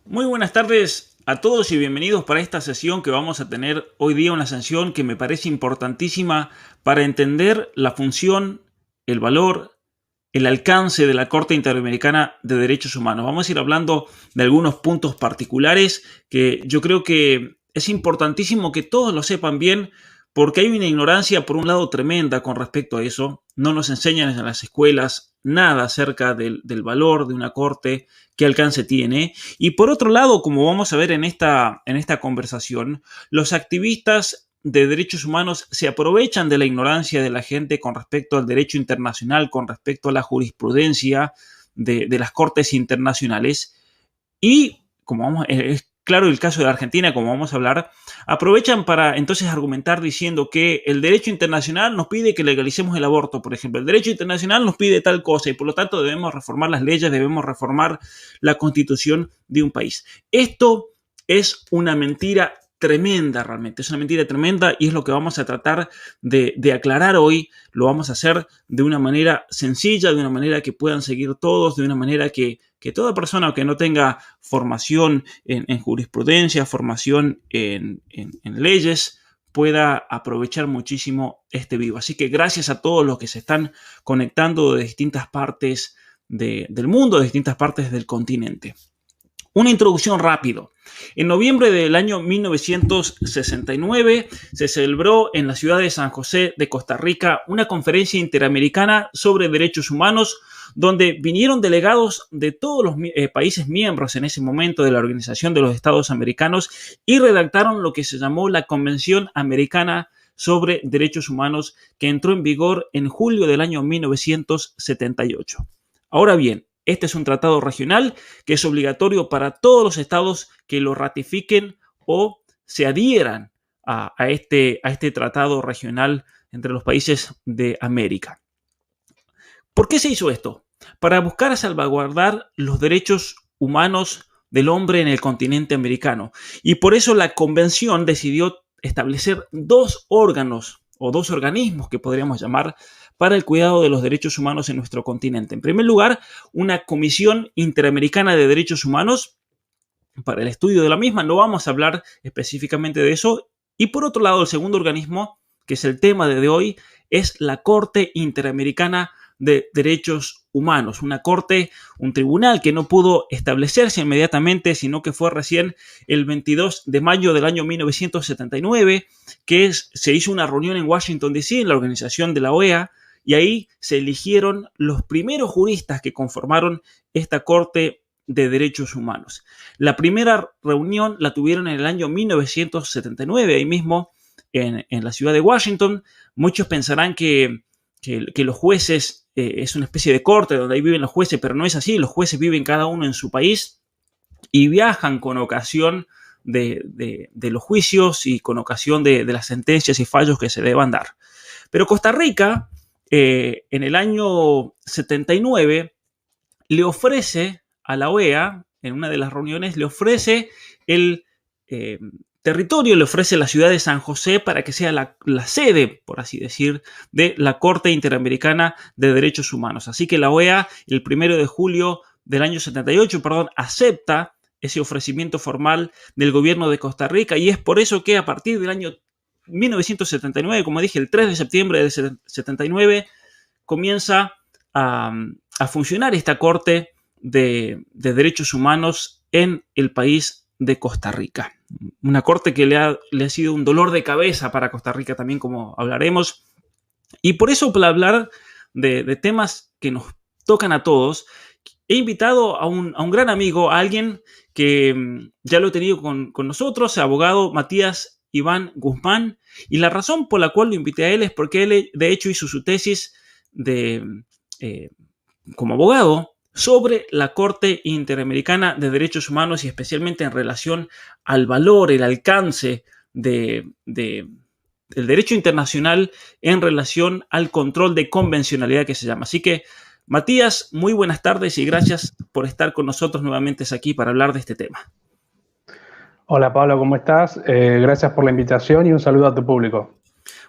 Muy buenas tardes a todos y bienvenidos para esta sesión que vamos a tener hoy día, una sesión que me parece importantísima para entender la función, el valor, el alcance de la Corte Interamericana de Derechos Humanos. Vamos a ir hablando de algunos puntos particulares que yo creo que es importantísimo que todos lo sepan bien, porque hay una ignorancia, por un lado, tremenda con respecto a eso. No nos enseñan en las escuelas nada acerca del valor de una corte, qué alcance tiene. Y por otro lado, como vamos a ver en esta conversación, los activistas de derechos humanos se aprovechan de la ignorancia de la gente con respecto al derecho internacional, con respecto a la jurisprudencia de las cortes internacionales. Y como es claro el caso de Argentina, como vamos a hablar, aprovechan para entonces argumentar diciendo que el derecho internacional nos pide que legalicemos el aborto, por ejemplo. El derecho internacional nos pide tal cosa y por lo tanto debemos reformar las leyes, debemos reformar la constitución de un país. Esto es una mentira tremenda, realmente. Es una mentira tremenda y es lo que vamos a tratar de aclarar hoy. Lo vamos a hacer de una manera sencilla, de una manera que puedan seguir todos, de una manera que toda persona que no tenga formación en jurisprudencia, formación en leyes, pueda aprovechar muchísimo este vivo. Así que gracias a todos los que se están conectando de distintas partes del mundo, de distintas partes del continente. Una introducción rápido. En noviembre del año 1969 se celebró en la ciudad de San José de Costa Rica una conferencia interamericana sobre derechos humanos, donde vinieron delegados de todos los países miembros en ese momento de la Organización de los Estados Americanos y redactaron lo que se llamó la Convención Americana sobre Derechos Humanos, que entró en vigor en julio del año 1978. Ahora bien, este es un tratado regional que es obligatorio para todos los estados que lo ratifiquen o se adhieran a este tratado regional entre los países de América. ¿Por qué se hizo esto? Para buscar salvaguardar los derechos humanos del hombre en el continente americano. Y por eso la convención decidió establecer dos órganos o dos organismos que podríamos llamar para el cuidado de los derechos humanos en nuestro continente. En primer lugar, una Comisión Interamericana de Derechos Humanos para el estudio de la misma. No vamos a hablar específicamente de eso. Y por otro lado, el segundo organismo, que es el tema de hoy, es la Corte Interamericana de Derechos Humanos, una corte, un tribunal que no pudo establecerse inmediatamente, sino que fue recién el 22 de mayo del año 1979, se hizo una reunión en Washington, D.C., en la organización de la OEA, y ahí se eligieron los primeros juristas que conformaron esta Corte de Derechos Humanos. La primera reunión la tuvieron en el año 1979, ahí mismo en la ciudad de Washington. Muchos pensarán que los jueces es una especie de corte donde ahí viven los jueces, pero no es así. Los jueces viven cada uno en su país y viajan con ocasión de los juicios y con ocasión de las sentencias y fallos que se deban dar. Pero Costa Rica, en el año 79, le ofrece a la OEA, en una de las reuniones, le ofrece el territorio, le ofrece la ciudad de San José para que sea la sede, por así decir, de la Corte Interamericana de Derechos Humanos. Así que la OEA, el 1 de julio del año 78, acepta ese ofrecimiento formal del gobierno de Costa Rica, y es por eso que a partir del año 1979, como dije, el 3 de septiembre del 79, comienza a funcionar esta Corte de Derechos Humanos en el país de Costa Rica. Una corte que le ha sido un dolor de cabeza para Costa Rica también, como hablaremos. Y por eso, para hablar de temas que nos tocan a todos, he invitado a un gran amigo, a alguien que ya lo he tenido con nosotros, abogado Matías Iván Guzmán. Y la razón por la cual lo invité a él es porque él, de hecho, hizo su tesis como abogado sobre la Corte Interamericana de Derechos Humanos y especialmente en relación al valor, el alcance del derecho internacional en relación al control de convencionalidad que se llama. Así que, Matías, muy buenas tardes y gracias por estar con nosotros nuevamente aquí para hablar de este tema. Hola Pablo, ¿cómo estás? Gracias por la invitación y un saludo a tu público.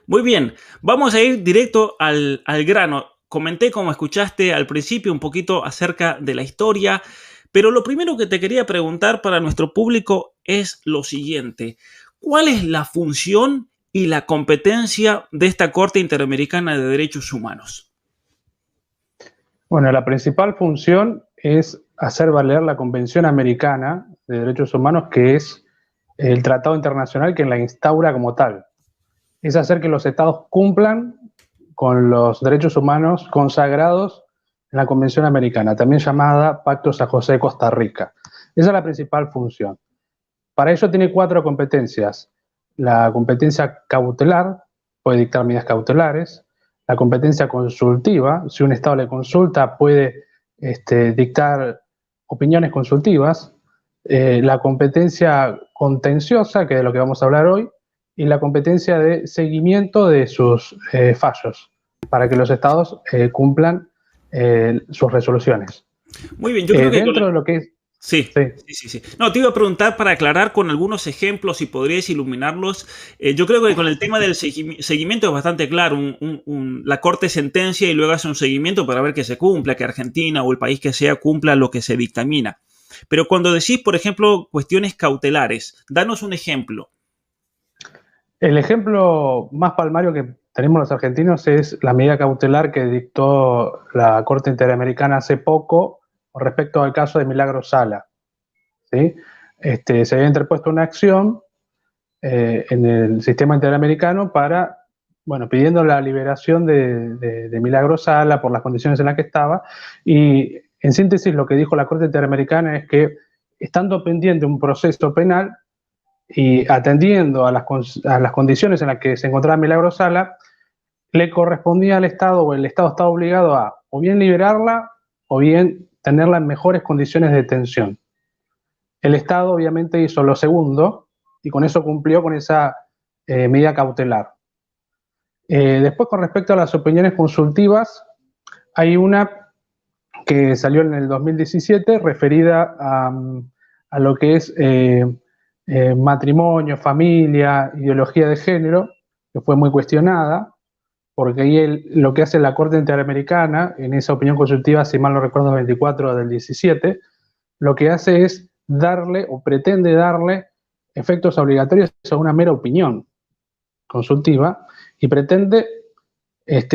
Muy bien, vamos a ir directo al grano. Comenté, como escuchaste al principio, un poquito acerca de la historia, Pero lo primero que te quería preguntar para nuestro público es lo siguiente. ¿Cuál es la función y la competencia de esta Corte Interamericana de Derechos Humanos? Bueno, la principal función es hacer valer la Convención Americana de Derechos Humanos, que es el tratado internacional que la instaura como tal. Es hacer que los estados cumplan con los derechos humanos consagrados en la Convención Americana, también llamada Pacto San José de Costa Rica. Esa es la principal función. Para ello tiene 4 competencias. La competencia cautelar, puede dictar medidas cautelares. La competencia consultiva, si un Estado le consulta, puede dictar opiniones consultivas. La competencia contenciosa, que es de lo que vamos a hablar hoy, y la competencia de seguimiento de sus fallos, para que los Estados cumplan sus resoluciones. Muy bien, yo creo que dentro de lo que es... Sí. No, te iba a preguntar para aclarar con algunos ejemplos, si podrías iluminarlos. Yo creo que con el tema del seguimiento es bastante claro. La Corte sentencia y luego hace un seguimiento para ver que se cumpla, que Argentina o el país que sea cumpla lo que se dictamina. Pero cuando decís, por ejemplo, cuestiones cautelares, danos un ejemplo. El ejemplo más palmario que tenemos los argentinos es la medida cautelar que dictó la Corte Interamericana hace poco respecto al caso de Milagros Sala. ¿Sí? Se había interpuesto una acción en el sistema interamericano para, bueno, pidiendo la liberación de Milagros Sala por las condiciones en las que estaba, y en síntesis lo que dijo la Corte Interamericana es que, estando pendiente un proceso penal y atendiendo a las condiciones en las que se encontraba Milagros Sala, le correspondía al Estado, o el Estado estaba obligado a o bien liberarla o bien tenerla en mejores condiciones de detención. El Estado obviamente hizo lo segundo y con eso cumplió con esa medida cautelar. Después, con respecto a las opiniones consultivas, hay una que salió en el 2017 referida a lo que es matrimonio, familia, ideología de género, que fue muy cuestionada, porque ahí lo que hace la Corte Interamericana, en esa opinión consultiva, si mal no recuerdo, 24 del 17, lo que hace es darle, o pretende darle, efectos obligatorios a una mera opinión consultiva, y pretende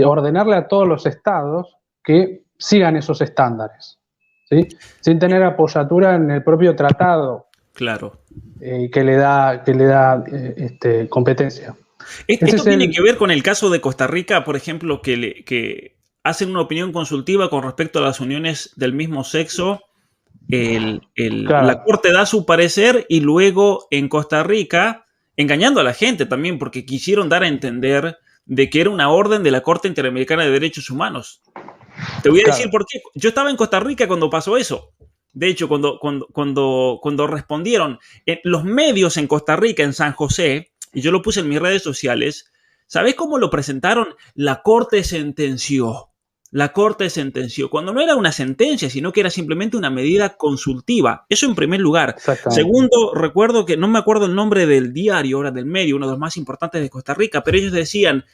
ordenarle a todos los estados que sigan esos estándares, ¿sí? Sin tener apoyatura en el propio tratado. Claro. Que le da competencia. Esto tiene que ver con el caso de Costa Rica, por ejemplo, que hacen una opinión consultiva con respecto a las uniones del mismo sexo. Claro. La Corte da su parecer y luego en Costa Rica, engañando a la gente también, porque quisieron dar a entender de que era una orden de la Corte Interamericana de Derechos Humanos. Te voy a decir por qué. Yo estaba en Costa Rica cuando pasó eso. De hecho, cuando respondieron, los medios en Costa Rica, en San José, y yo lo puse en mis redes sociales, ¿sabés cómo lo presentaron? La Corte sentenció. La Corte sentenció, cuando no era una sentencia, sino que era simplemente una medida consultiva. Eso en primer lugar. Segundo, recuerdo que no me acuerdo el nombre del diario, ahora del medio, uno de los más importantes de Costa Rica, pero ellos decían,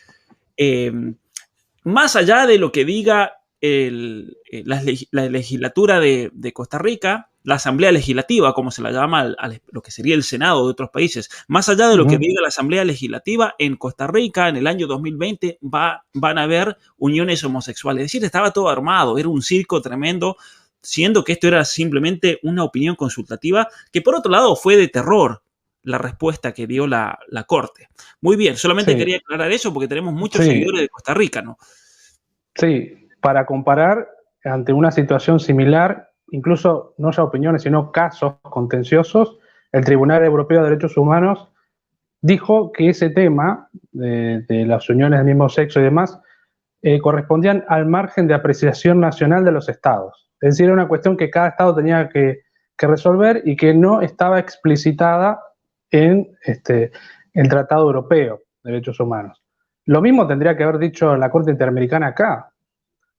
más allá de lo que diga la legislatura de Costa Rica, la Asamblea Legislativa, como se la llama lo que sería el Senado de otros países, más allá de lo que diga la Asamblea Legislativa, en Costa Rica, en el año 2020, van a haber uniones homosexuales. Es decir, estaba todo armado, era un circo tremendo, siendo que esto era simplemente una opinión consultativa, que por otro lado fue de terror la respuesta que dio la Corte. Muy bien, solamente quería aclarar eso porque tenemos muchos seguidores de Costa Rica, ¿no? Sí, para comparar, ante una situación similar, incluso no ya opiniones, sino casos contenciosos, el Tribunal Europeo de Derechos Humanos dijo que ese tema de las uniones del mismo sexo y demás correspondían al margen de apreciación nacional de los estados. Es decir, era una cuestión que cada estado tenía que resolver y que no estaba explicitada en el Tratado Europeo de Derechos Humanos. Lo mismo tendría que haber dicho la Corte Interamericana acá,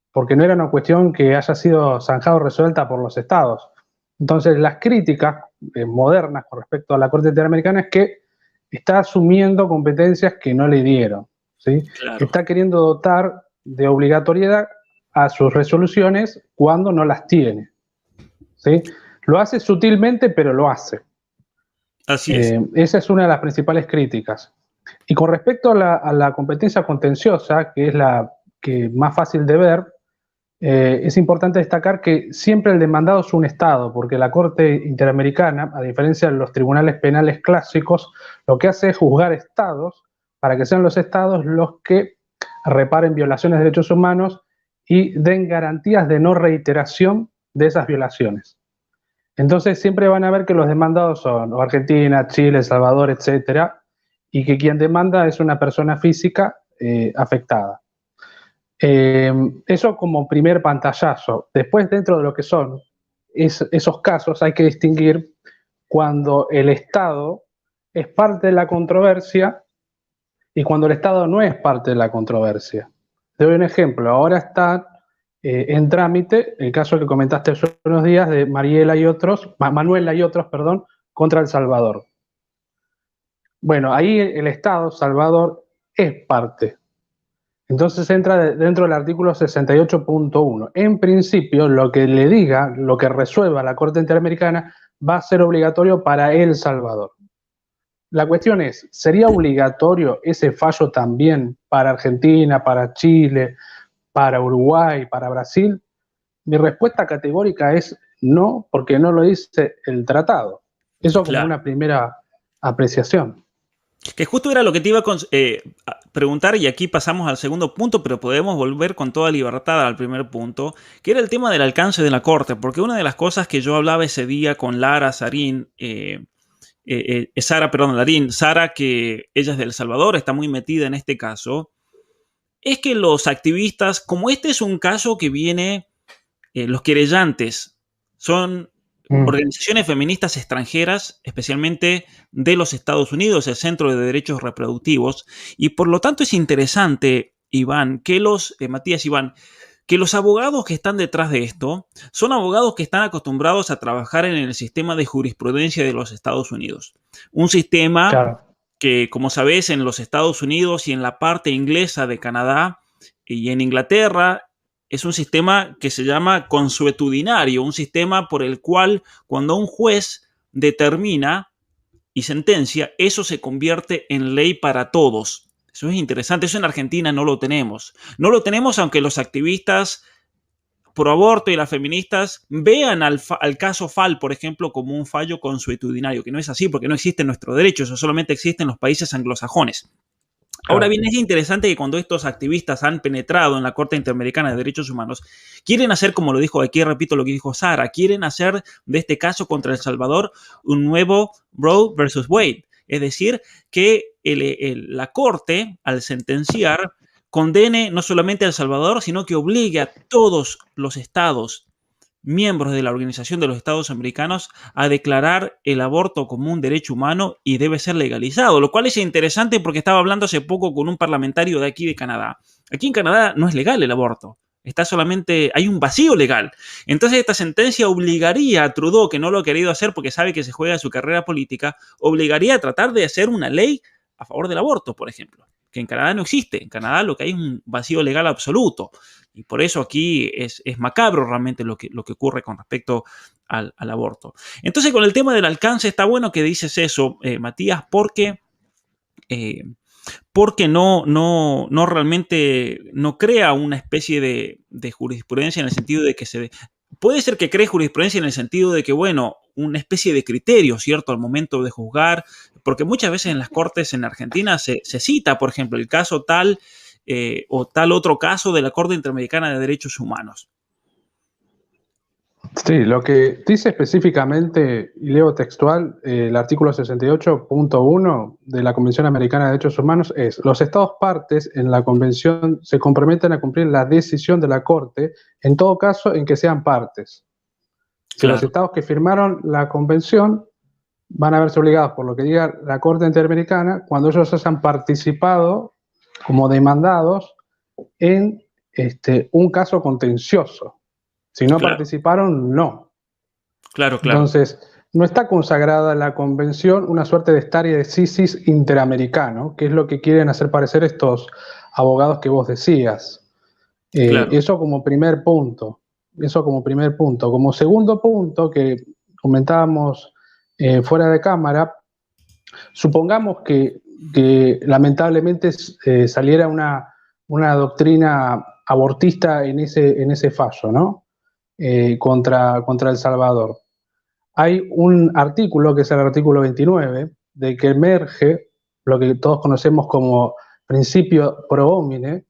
porque no era una cuestión que haya sido zanjada o resuelta por los estados. Entonces, las críticas modernas con respecto a la Corte Interamericana es que está asumiendo competencias que no le dieron, ¿sí? Claro. Está queriendo dotar de obligatoriedad a sus resoluciones cuando no las tiene, ¿sí? Lo hace sutilmente, pero lo hace. Así es. Esa es una de las principales críticas. Y con respecto a la competencia contenciosa, que es la que más fácil de ver, es importante destacar que siempre el demandado es un Estado, porque la Corte Interamericana, a diferencia de los tribunales penales clásicos, lo que hace es juzgar Estados para que sean los Estados los que reparen violaciones de derechos humanos y den garantías de no reiteración de esas violaciones. Entonces siempre van a ver que los demandados son o Argentina, Chile, El Salvador, etcétera, y que quien demanda es una persona física afectada. Eso como primer pantallazo. Después, dentro de lo que son esos casos, hay que distinguir cuando el Estado es parte de la controversia y cuando el Estado no es parte de la controversia. Te doy un ejemplo. Ahora está en trámite el caso que comentaste hace unos días de Manuela y otros, contra El Salvador. Bueno, ahí el Estado, Salvador, es parte. Entonces entra dentro del artículo 68.1. En principio, lo que le diga, lo que resuelva la Corte Interamericana, va a ser obligatorio para El Salvador. La cuestión es, ¿sería obligatorio ese fallo también para Argentina, para Chile, para Uruguay, para Brasil? Mi respuesta categórica es no, porque no lo dice el tratado. Eso como una primera apreciación. Que justo era lo que te iba a preguntar, y aquí pasamos al segundo punto, pero podemos volver con toda libertad al primer punto, que era el tema del alcance de la Corte, porque una de las cosas que yo hablaba ese día con Lara Sarín, Sara, que ella es de El Salvador, está muy metida en este caso, es que los activistas, como este es un caso que viene, los querellantes son organizaciones feministas extranjeras, especialmente de los Estados Unidos, el Centro de Derechos Reproductivos, y por lo tanto es interesante, Iván, que que los abogados que están detrás de esto son abogados que están acostumbrados a trabajar en el sistema de jurisprudencia de los Estados Unidos. Un sistema que, como sabés, en los Estados Unidos y en la parte inglesa de Canadá y en Inglaterra, es un sistema que se llama consuetudinario, un sistema por el cual cuando un juez determina y sentencia, eso se convierte en ley para todos. Eso es interesante, eso en Argentina no lo tenemos. No lo tenemos aunque los activistas pro aborto y las feministas vean al caso FAL, por ejemplo, como un fallo consuetudinario, que no es así porque no existe en nuestro derecho, eso solamente existe en los países anglosajones. Ahora bien, es interesante que cuando estos activistas han penetrado en la Corte Interamericana de Derechos Humanos, quieren hacer, como lo dijo aquí, repito lo que dijo Sara, quieren hacer de este caso contra El Salvador un nuevo Roe versus Wade. Es decir, que la Corte, al sentenciar, condene no solamente a El Salvador, sino que obligue a todos los estados miembros de la Organización de los Estados Americanos a declarar el aborto como un derecho humano y debe ser legalizado, lo cual es interesante porque estaba hablando hace poco con un parlamentario de aquí de Canadá. Aquí en Canadá no es legal el aborto, hay un vacío legal. Entonces esta sentencia obligaría a Trudeau, que no lo ha querido hacer porque sabe que se juega su carrera política, obligaría a tratar de hacer una ley a favor del aborto, por ejemplo, que en Canadá no existe. En Canadá lo que hay es un vacío legal absoluto. Y por eso aquí es macabro realmente lo que ocurre con respecto al aborto. Entonces, con el tema del alcance, está bueno que dices eso, Matías, porque no realmente no crea una especie de jurisprudencia en el sentido de que puede ser que cree jurisprudencia en el sentido de que, bueno, una especie de criterio, ¿cierto?, al momento de juzgar, porque muchas veces en las cortes en Argentina se cita, por ejemplo, el caso tal o tal otro caso de la Corte Interamericana de Derechos Humanos. Sí, lo que dice específicamente, y leo textual, el artículo 68.1 de la Convención Americana de Derechos Humanos es: los Estados partes en la Convención se comprometen a cumplir la decisión de la Corte en todo caso en que sean partes. Si los Estados que firmaron la Convención van a verse obligados por lo que diga la Corte Interamericana cuando ellos hayan participado como demandados en un caso contencioso. Si no participaron, no. Claro. Entonces, no está consagrada la convención una suerte de stare decisis interamericano, que es lo que quieren hacer parecer estos abogados que vos decías. Eso como primer punto. Como segundo punto, que comentábamos fuera de cámara, supongamos que lamentablemente saliera una doctrina abortista en ese fallo, ¿no? Contra El Salvador. Hay un artículo, que es el artículo 29, de que emerge lo que todos conocemos como principio pro homine,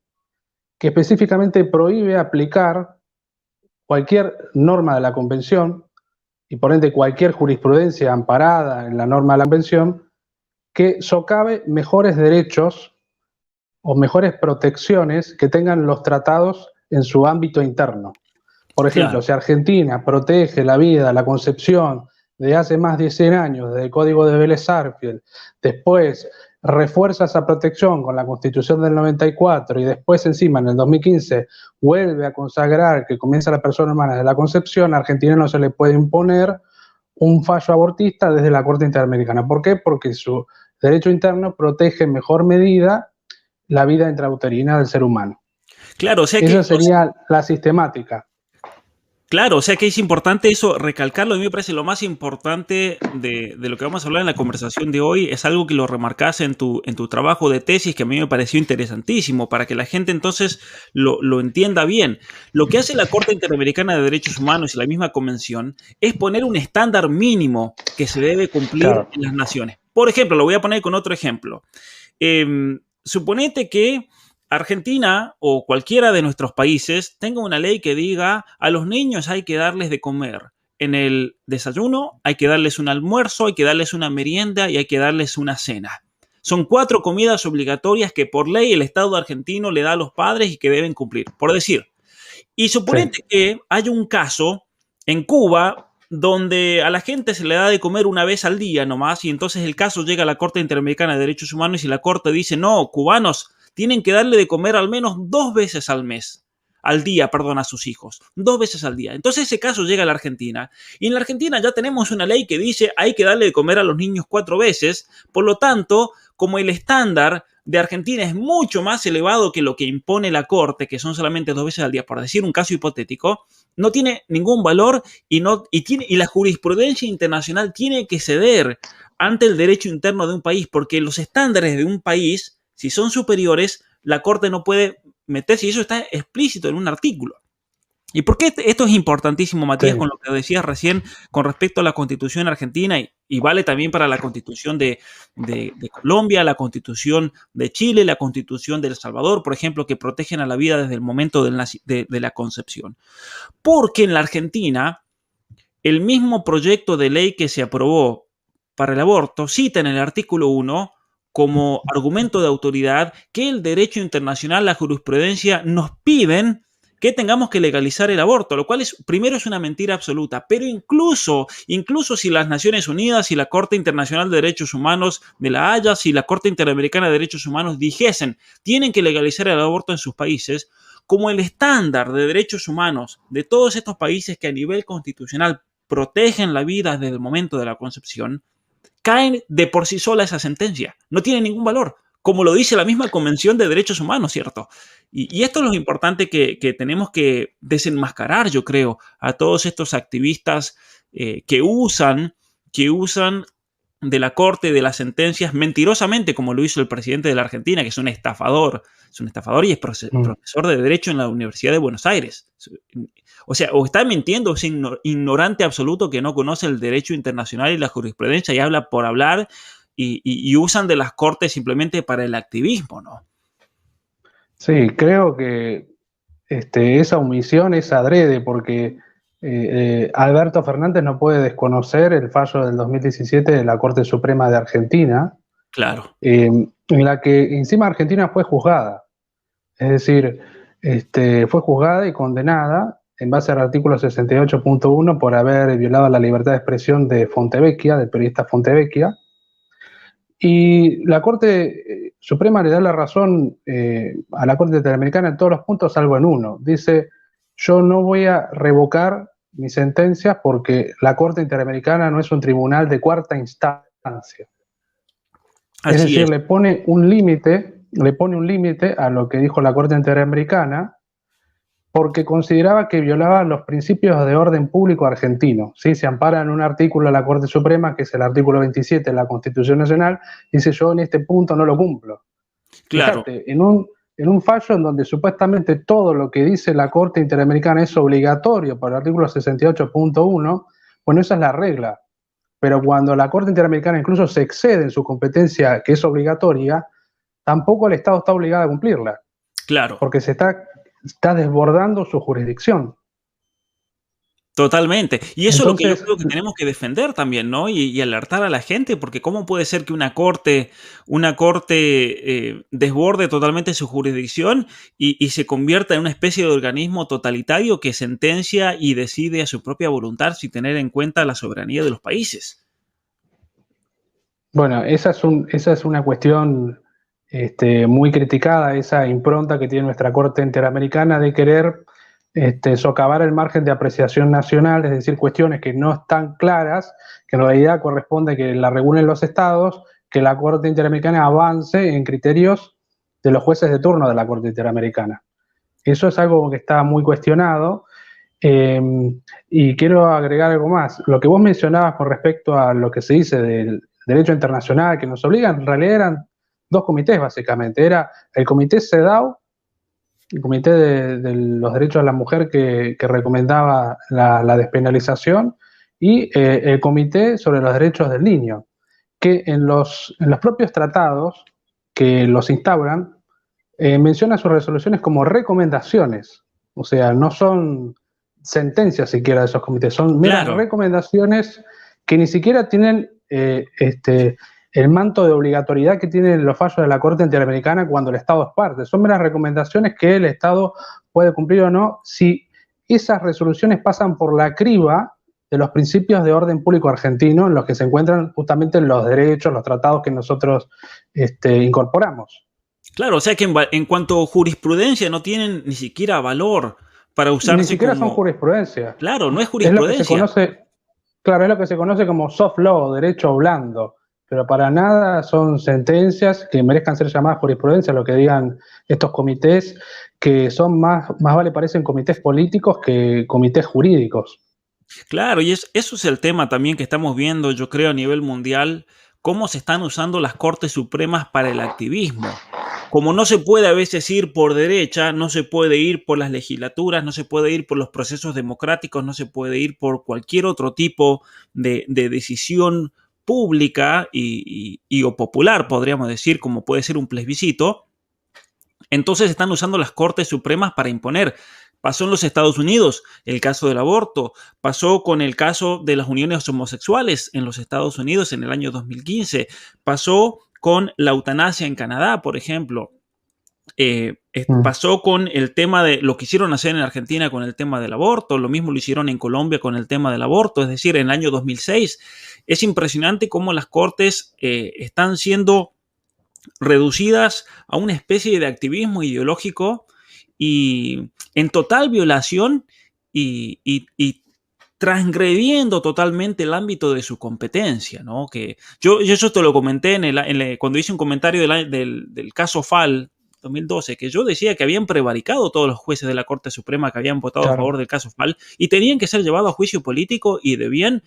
que específicamente prohíbe aplicar cualquier norma de la Convención y por ende cualquier jurisprudencia amparada en la norma de la Convención que socave mejores derechos o mejores protecciones que tengan los tratados en su ámbito interno. Por ejemplo, claro, si Argentina protege la vida, la concepción de hace más de 100 años, desde el Código de Vélez-Sarsfield, después refuerza esa protección con la Constitución del 94 y después encima en el 2015 vuelve a consagrar que comienza la persona humana desde la concepción, a Argentina no se le puede imponer un fallo abortista desde la Corte Interamericana. ¿Por qué? Porque su derecho interno protege en mejor medida la vida intrauterina del ser humano. Claro, o sea que esa sería la sistemática. Claro, o sea que es importante eso, recalcarlo. A mí me parece lo más importante de lo que vamos a hablar en la conversación de hoy. Es algo que lo remarcás en tu trabajo de tesis, que a mí me pareció interesantísimo, para que la gente entonces lo entienda bien. Lo que hace la Corte Interamericana de Derechos Humanos y la misma convención es poner un estándar mínimo que se debe cumplir, claro, en las naciones. Por ejemplo, lo voy a poner con otro ejemplo. Suponete que Argentina o cualquiera de nuestros países tenga una ley que diga a los niños hay que darles de comer en el desayuno, hay que darles un almuerzo, hay que darles una merienda y hay que darles una cena. Son 4 comidas obligatorias que por ley el Estado argentino le da a los padres y que deben cumplir, por decir. Y suponete que hay un caso en Cuba donde a la gente se le da de comer una vez al día nomás y entonces el caso llega a la Corte Interamericana de Derechos Humanos y la Corte dice, no, cubanos, tienen que darle de comer al menos 2 veces al día, a sus hijos. 2 veces al día. Entonces ese caso llega a la Argentina. Y en la Argentina ya tenemos una ley que dice hay que darle de comer a los niños 4 veces. Por lo tanto, como el estándar de Argentina es mucho más elevado que lo que impone la Corte, que son solamente 2 veces al día, por decir un caso hipotético, no tiene ningún valor y la jurisprudencia internacional tiene que ceder ante el derecho interno de un país, porque los estándares de un país, si son superiores, la Corte no puede meterse, y eso está explícito en un artículo. ¿Y por qué esto es importantísimo, Matías, sí, con lo que decías recién con respecto a la Constitución argentina y vale también para la Constitución de Colombia, la Constitución de Chile, la Constitución de El Salvador, por ejemplo, que protegen a la vida desde el momento de la concepción? Porque en la Argentina, el mismo proyecto de ley que se aprobó para el aborto cita en el artículo 1 como argumento de autoridad que el derecho internacional, la jurisprudencia, nos piden que tengamos que legalizar el aborto, lo cual primero es una mentira absoluta, pero incluso si las Naciones Unidas y la Corte Internacional de Derechos Humanos de la Haya, si la Corte Interamericana de Derechos Humanos dijesen tienen que legalizar el aborto en sus países, como el estándar de derechos humanos de todos estos países que a nivel constitucional protegen la vida desde el momento de la concepción, caen de por sí sola esa sentencia. No tiene ningún valor, como lo dice la misma Convención de Derechos Humanos, ¿cierto? Y esto es lo importante que tenemos que desenmascarar, yo creo, a todos estos activistas que usan de la Corte, de las sentencias, mentirosamente, como lo hizo el presidente de la Argentina, que es un estafador y es profesor de Derecho en la Universidad de Buenos Aires. O sea, o está mintiendo, es ignorante absoluto que no conoce el derecho internacional y la jurisprudencia y habla por hablar y usan de las cortes simplemente para el activismo, ¿no? Sí, creo que esa omisión es adrede porque Alberto Fernández no puede desconocer el fallo del 2017 de la Corte Suprema de Argentina. Claro. En la que encima Argentina fue juzgada. Es decir, fue juzgada y condenada en base al artículo 68.1 por haber violado la libertad de expresión de Fontevecchia, del periodista Fontevecchia. Y la Corte Suprema le da la razón a la Corte Interamericana en todos los puntos, salvo en uno. Dice, yo no voy a revocar mis sentencias porque la Corte Interamericana no es un tribunal de cuarta instancia. Es decir, le pone un límite a lo que dijo la Corte Interamericana porque consideraba que violaba los principios de orden público argentino. ¿Sí? Se ampara en un artículo de la Corte Suprema, que es el artículo 27 de la Constitución Nacional, dice yo en este punto no lo cumplo. Claro, Fíjate, en un fallo en donde supuestamente todo lo que dice la Corte Interamericana es obligatorio por el artículo 68.1, bueno, esa es la regla. Pero cuando la Corte Interamericana incluso se excede en su competencia, que es obligatoria, tampoco el Estado está obligado a cumplirla, claro. porque está desbordando su jurisdicción. Totalmente. Y eso es lo que yo Entonces, creo que tenemos que defender también, ¿no? Y alertar a la gente, porque ¿cómo puede ser que una corte desborde totalmente su jurisdicción y se convierta en una especie de organismo totalitario que sentencia y decide a su propia voluntad sin tener en cuenta la soberanía de los países? bueno, esa es una cuestión muy criticada, esa impronta que tiene nuestra Corte Interamericana de querer socavar el margen de apreciación nacional, es decir, cuestiones que no están claras, que en realidad corresponde que la regulen los estados, que la Corte Interamericana avance en criterios de los jueces de turno de la Corte Interamericana. Eso es algo que está muy cuestionado. eh, y quiero agregar algo más. Lo que vos mencionabas con respecto a lo que se dice del derecho internacional que nos obligan, en realidad eran dos comités básicamente. Era el comité CEDAW, el Comité de los Derechos de la Mujer que recomendaba la despenalización, y el Comité sobre los Derechos del Niño, que en los propios tratados que los instauran, menciona sus resoluciones como recomendaciones, o sea, no son sentencias siquiera de esos comités, son meras Claro, recomendaciones que ni siquiera tienen el manto de obligatoriedad que tienen los fallos de la Corte Interamericana cuando el Estado es parte. Son meras recomendaciones que el Estado puede cumplir o no si esas resoluciones pasan por la criba de los principios de orden público argentino en los que se encuentran justamente los derechos, los tratados que nosotros incorporamos. claro. O sea que en cuanto a jurisprudencia no tienen ni siquiera valor para Ni usarse siquiera son como... jurisprudencia. Claro, no es Es lo que se jurisprudencia. conoce, claro, es lo que se conoce como soft law, derecho blando, pero para nada son sentencias que merezcan ser llamadas jurisprudencia, lo que digan estos comités, que son más vale parecen comités políticos que comités jurídicos. Claro, y eso es el tema también que estamos viendo, yo creo, a nivel mundial, cómo se están usando las Cortes Supremas para el activismo. Como no se puede a veces ir por derecha, no se puede ir por las legislaturas, no se puede ir por los procesos democráticos, no se puede ir por cualquier otro tipo de decisión pública o popular, podríamos decir, como puede ser un plebiscito. Entonces están usando las Cortes Supremas para imponer. Pasó en los Estados Unidos el caso del aborto, pasó con el caso de las uniones homosexuales en los Estados Unidos en el año 2015, pasó con la eutanasia en Canadá, por ejemplo. Mm. Pasó con el tema de lo que hicieron hacer en Argentina con el tema del aborto, lo mismo lo hicieron en Colombia con el tema del aborto, es decir, en el año 2006. Es impresionante cómo las cortes están siendo reducidas a una especie de activismo ideológico y en total violación y transgrediendo totalmente el ámbito de su competencia, ¿no? Que yo eso te lo comenté cuando hice un comentario del caso FAL 2012, que yo decía que habían prevaricado todos los jueces de la Corte Suprema que habían votado a Claro. favor del caso FAL y tenían que ser llevados a juicio político y debían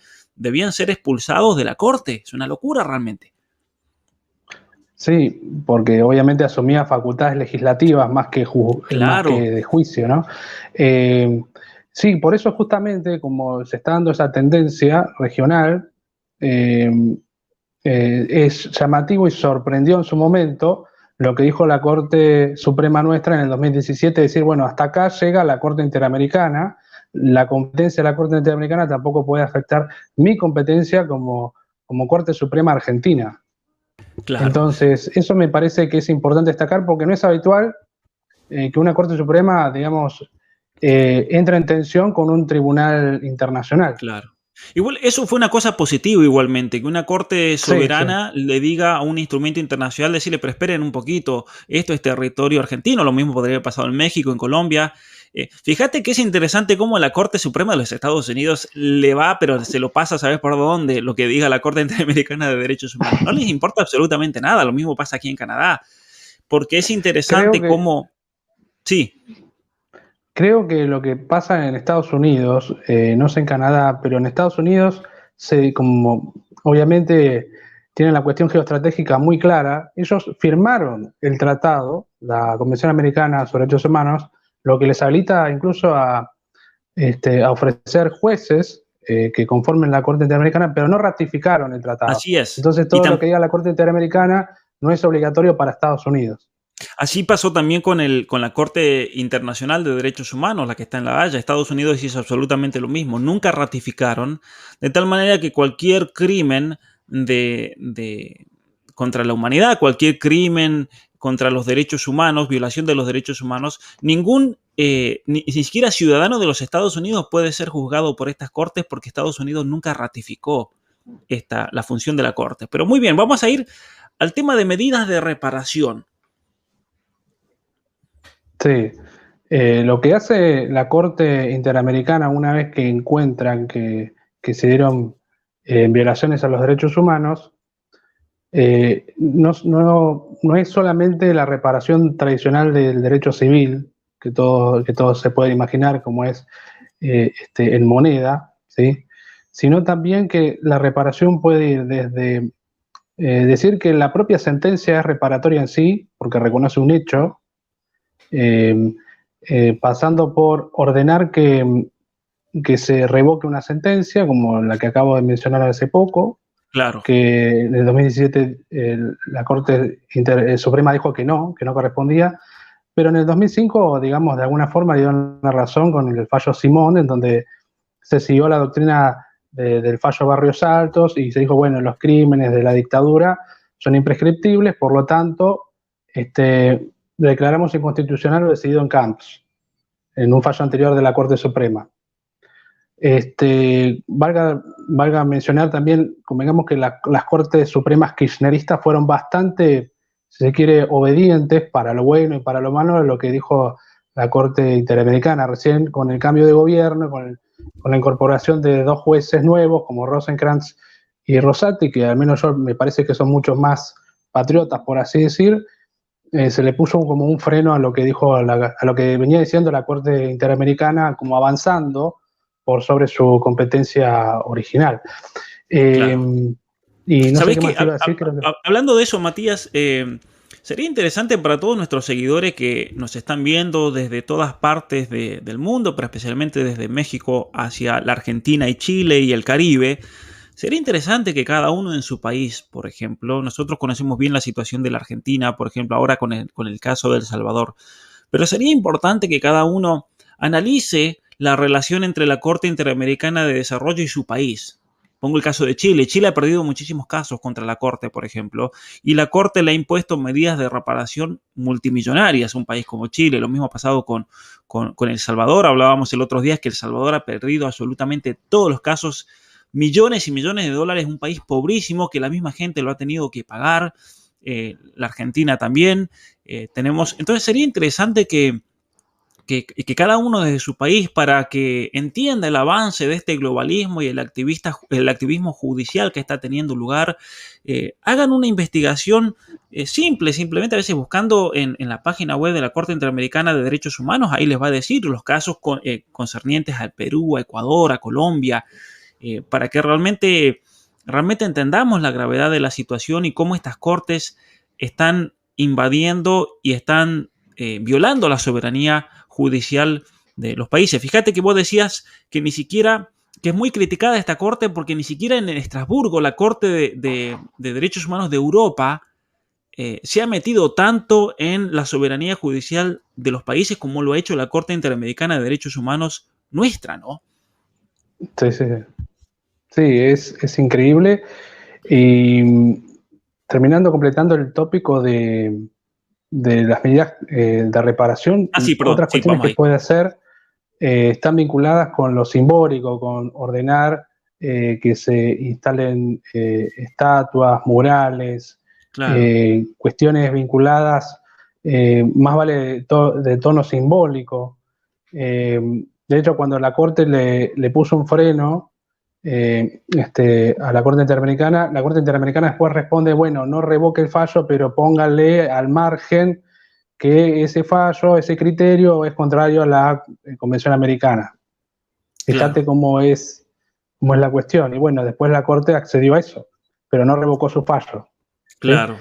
ser expulsados de la Corte. Es una locura realmente. Sí, porque obviamente asumía facultades legislativas más Claro, que de juicio, ¿no? Eh, sí, por eso justamente como se está dando esa tendencia regional, eh, es llamativo y sorprendió en su momento lo que dijo la Corte Suprema nuestra en el 2017, decir, bueno, hasta acá llega la Corte Interamericana, la competencia de la Corte Interamericana tampoco puede afectar mi competencia como Corte Suprema Argentina. claro. Entonces, eso me parece que es importante destacar porque no es habitual que una Corte Suprema, digamos, entre en tensión con un tribunal internacional. Claro. Igual, eso fue una cosa positiva igualmente, que una corte Sí, sí, soberana le diga a un instrumento internacional, decirle, pero esperen un poquito, esto es territorio argentino, lo mismo podría haber pasado en México, en Colombia. Fíjate que es interesante cómo la Corte Suprema de los Estados Unidos le va, pero se lo pasa a saber por dónde, lo que diga la Corte Interamericana de Derechos Humanos. No les importa absolutamente nada, lo mismo pasa aquí en Canadá, porque es creo interesante que, cómo... Sí, Creo que lo que pasa en Estados Unidos, no sé en Canadá, pero en Estados Unidos, como obviamente tienen la cuestión geoestratégica muy clara, ellos firmaron el tratado, la Convención Americana sobre Derechos Humanos, lo que les habilita incluso a ofrecer jueces que conformen la Corte Interamericana, pero no ratificaron el tratado. Así es. Entonces Y todo lo que diga la Corte Interamericana no es obligatorio para Estados Unidos. así pasó también con la Corte Internacional de Derechos Humanos, la que está en La Haya. Estados Unidos hizo absolutamente lo mismo. Nunca ratificaron, de tal manera que cualquier crimen contra la humanidad, cualquier crimen contra los derechos humanos, violación de los derechos humanos, ni siquiera ciudadano de los Estados Unidos puede ser juzgado por estas cortes porque Estados Unidos nunca ratificó la función de la Corte. Pero muy bien, vamos a ir al tema de medidas de reparación. Sí, lo que hace la Corte Interamericana una vez que encuentran que se dieron violaciones a los derechos humanos, no es solamente la reparación tradicional del derecho civil, que todo se puede imaginar como es en moneda, ¿sí? Sino también que la reparación puede ir desde decir que la propia sentencia es reparatoria en sí, porque reconoce un hecho, pasando por ordenar que se revoque una sentencia, como la que acabo de mencionar hace poco, Claro. que en el 2017 la Corte Suprema dijo que no correspondía, pero en el 2005, digamos, de alguna forma dio una razón con el fallo Simón, en donde se siguió la doctrina del fallo Barrios Altos y se dijo, bueno, los crímenes de la dictadura son imprescriptibles, por lo tanto, declaramos inconstitucional lo decidido en Camps, en un fallo anterior de la Corte Suprema. Valga mencionar también, convengamos que las Cortes Supremas kirchneristas fueron bastante, si se quiere, obedientes para lo bueno y para lo malo de lo que dijo la Corte Interamericana. Recién con el cambio de gobierno, con la incorporación de dos jueces nuevos como Rosenkrantz y Rosati, que al menos yo me parece que son muchos más patriotas, por así decir, se le puso como un freno a lo que dijo, a lo que venía diciendo la Corte Interamericana, como avanzando por sobre su competencia original. Claro. Y no sé ¿Sabés qué qué? más iba a decir. Hablando de eso, Matías, sería interesante para todos nuestros seguidores que nos están viendo desde todas partes del mundo, pero especialmente desde México hacia la Argentina y Chile y el Caribe. Sería interesante que cada uno en su país, por ejemplo, nosotros conocemos bien la situación de la Argentina, por ejemplo, ahora con el caso de El Salvador, pero sería importante que cada uno analice la relación entre la Corte Interamericana de Desarrollo y su país. Pongo el caso de Chile. Chile ha perdido muchísimos casos contra la Corte, por ejemplo, y la Corte le ha impuesto medidas de reparación multimillonarias a un país como Chile. Lo mismo ha pasado con El Salvador. Hablábamos el otro día que El Salvador ha perdido absolutamente todos los casos, millones y millones de dólares, un país pobrísimo que la misma gente lo ha tenido que pagar. La Argentina también. Entonces sería interesante que cada uno desde su país, para que entienda el avance de este globalismo y el activismo judicial que está teniendo lugar, hagan una investigación simplemente a veces buscando en la página web de la Corte Interamericana de Derechos Humanos. Ahí les va a decir los casos concernientes al Perú, a Ecuador, a Colombia, para que realmente entendamos la gravedad de la situación y cómo estas cortes están invadiendo y están violando la soberanía judicial de los países. Fíjate que vos decías que ni siquiera, que es muy criticada esta corte porque ni siquiera en Estrasburgo, la Corte de Derechos Humanos de Europa, se ha metido tanto en la soberanía judicial de los países como lo ha hecho la Corte Interamericana de Derechos Humanos nuestra, ¿no? Sí, sí. Sí, es increíble. Y completando el tópico de las medidas de reparación, Sí, perdón, otras sí, cuestiones vamos que ahí. puede hacer están vinculadas con lo simbólico, con ordenar que se instalen estatuas, murales, Claro. cuestiones vinculadas, más vale de tono simbólico. De hecho, cuando la Corte le puso un freno a la Corte Interamericana después responde, bueno, no revoque el fallo, pero póngale al margen que ese fallo, ese criterio es contrario a la Convención Americana. Fíjate cómo es la cuestión. Y bueno, después la Corte accedió a eso, pero no revocó su fallo. Claro.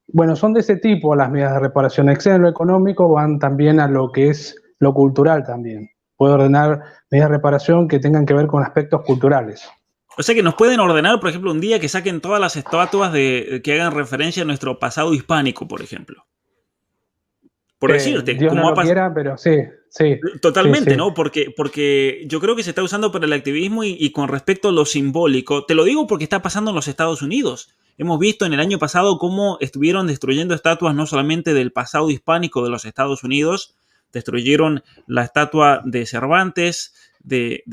Bueno, son de ese tipo las medidas de reparación. Exceden lo económico, van también a lo que es lo cultural también. Puede ordenar medidas de reparación que tengan que ver con aspectos culturales. O sea que nos pueden ordenar, por ejemplo, un día que saquen todas las estatuas que hagan referencia a nuestro pasado hispánico, por ejemplo. Por decirte, Dios no lo quiera, pero sí. Totalmente, sí. ¿no? Porque yo creo que se está usando para el activismo y con respecto a lo simbólico, te lo digo porque está pasando en los Estados Unidos. Hemos visto en el año pasado cómo estuvieron destruyendo estatuas no solamente del pasado hispánico de los Estados Unidos, destruyeron la estatua de Cervantes, de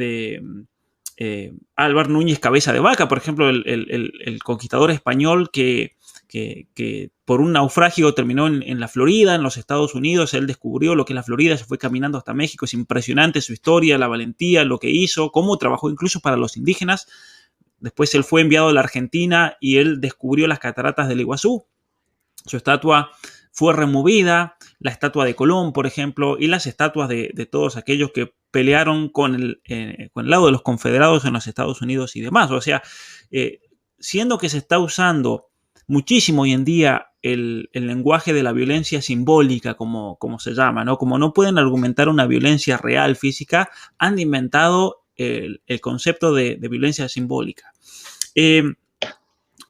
Álvar Núñez Cabeza de Vaca, por ejemplo, el conquistador español que por un naufragio terminó en la Florida, en los Estados Unidos. Él descubrió lo que es la Florida, se fue caminando hasta México. Es impresionante su historia, la valentía, lo que hizo, cómo trabajó incluso para los indígenas. Después él fue enviado a la Argentina y él descubrió las cataratas del Iguazú. Su estatua fue removida, la estatua de Colón, por ejemplo, y las estatuas de todos aquellos que pelearon con el lado de los confederados en los Estados Unidos y demás. O sea, siendo que se está usando muchísimo hoy en día el lenguaje de la violencia simbólica, como se llama, ¿no? Como no pueden argumentar una violencia real, física, han inventado el concepto de violencia simbólica.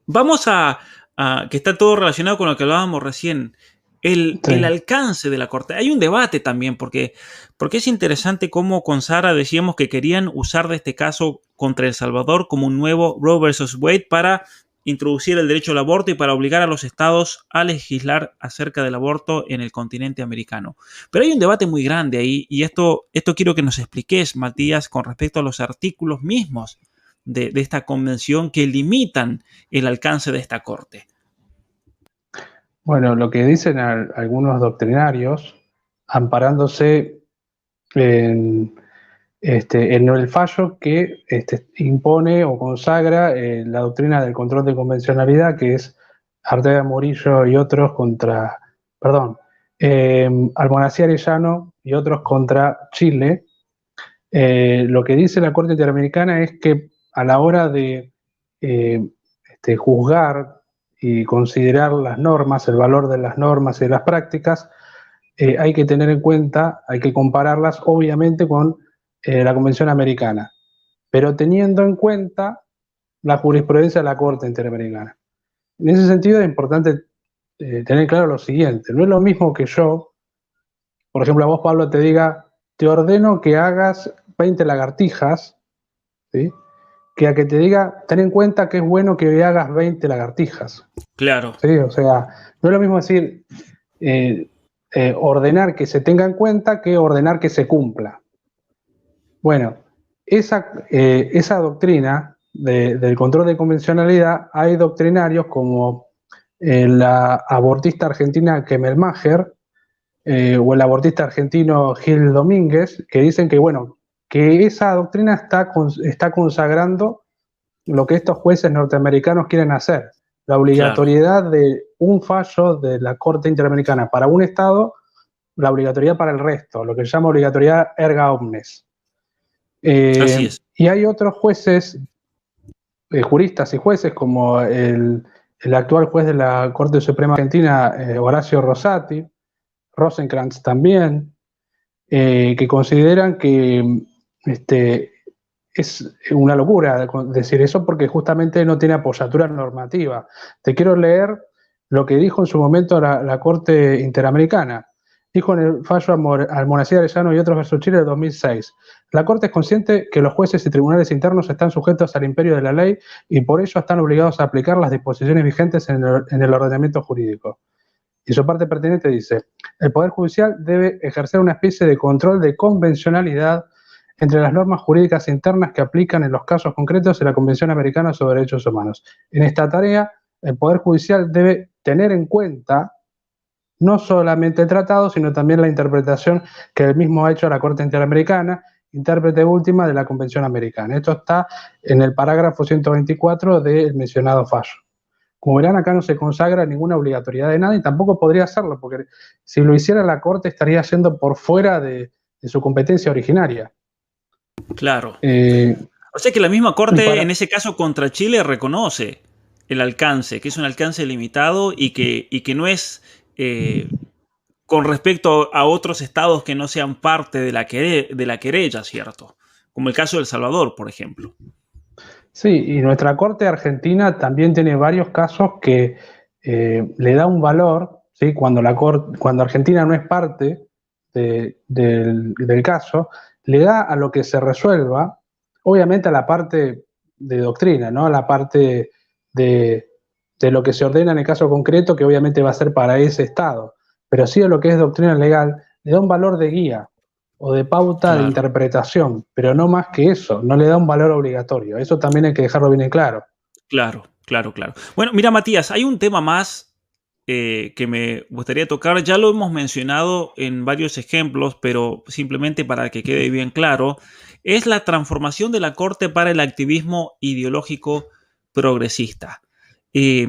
Vamos a que está todo relacionado con lo que hablábamos recién, el alcance de la Corte. Hay un debate también, porque es interesante cómo con Sara decíamos que querían usar de este caso contra El Salvador como un nuevo Roe versus Wade para introducir el derecho al aborto y para obligar a los estados a legislar acerca del aborto en el continente americano. Pero hay un debate muy grande ahí y esto quiero que nos expliques, Matías, con respecto a los artículos mismos de esta convención que limitan el alcance de esta corte. Bueno, lo que dicen algunos doctrinarios, amparándose en el fallo que impone o consagra la doctrina del control de convencionalidad, que es Arteaga Murillo y otros Almonacía Arellano y otros contra Chile. Lo que dice la Corte Interamericana es que a la hora de juzgar y considerar las normas, el valor de las normas y de las prácticas, hay que tener en cuenta, hay que compararlas obviamente con la Convención Americana, pero teniendo en cuenta la jurisprudencia de la Corte Interamericana. En ese sentido es importante tener claro lo siguiente: no es lo mismo que yo, por ejemplo, a vos, Pablo, te diga, te ordeno que hagas 20 lagartijas, ¿sí?, que a que te diga, ten en cuenta que es bueno que hoy hagas 20 lagartijas. Claro. ¿Sí? O sea, no es lo mismo decir ordenar que se tenga en cuenta que ordenar que se cumpla. Bueno, esa doctrina del control de convencionalidad, hay doctrinarios como la abortista argentina Kemelmacher o el abortista argentino Gil Domínguez, que dicen que, bueno, que esa doctrina está consagrando lo que estos jueces norteamericanos quieren hacer, la obligatoriedad de un fallo de la Corte Interamericana para un Estado, la obligatoriedad para el resto, lo que se llama obligatoriedad erga omnes. Así es. Y hay otros jueces, juristas y jueces, como el actual juez de la Corte Suprema Argentina, Horacio Rosati, Rosenkrantz también, que consideran que es una locura decir eso porque justamente no tiene apoyatura normativa. Te quiero leer lo que dijo en su momento la Corte Interamericana. Dijo en el fallo Almonacía Arellano y otros versus Chile de 2006, la Corte es consciente que los jueces y tribunales internos están sujetos al imperio de la ley y por ello están obligados a aplicar las disposiciones vigentes en el ordenamiento jurídico. Y su parte pertinente dice, el Poder Judicial debe ejercer una especie de control de convencionalidad entre las normas jurídicas internas que aplican en los casos concretos de la Convención Americana sobre Derechos Humanos. En esta tarea, el Poder Judicial debe tener en cuenta no solamente el tratado, sino también la interpretación que él mismo ha hecho la Corte Interamericana, intérprete última de la Convención Americana. Esto está en el parágrafo 124 del mencionado fallo. Como verán, acá no se consagra ninguna obligatoriedad de nada y tampoco podría hacerlo, porque si lo hiciera la Corte estaría yendo por fuera de su competencia originaria. Claro. Eh, O sea que la misma y Corte, en para, ese caso contra Chile, reconoce el alcance, que es un alcance limitado y que no es con respecto a otros estados que no sean parte de de la querella, ¿cierto? Como el caso de El Salvador, por ejemplo. sí, y nuestra Corte Argentina también tiene varios casos que le da un valor, ¿sí? Cuando Argentina no es parte del caso, le da a lo que se resuelva, obviamente a la parte de doctrina, ¿no? A la parte de, de lo que se ordena en el caso concreto, que obviamente va a ser para ese Estado, pero sí a lo que es doctrina legal, le da un valor de guía o de pauta de Claro, interpretación, pero no más que eso, no le da un valor obligatorio. Eso también hay que dejarlo bien en claro. claro, claro, claro. Bueno, mira, Matías, hay un tema más que me gustaría tocar. Ya lo hemos mencionado en varios ejemplos, pero simplemente para que quede bien claro, es la transformación de la Corte para el activismo ideológico progresista. Eh,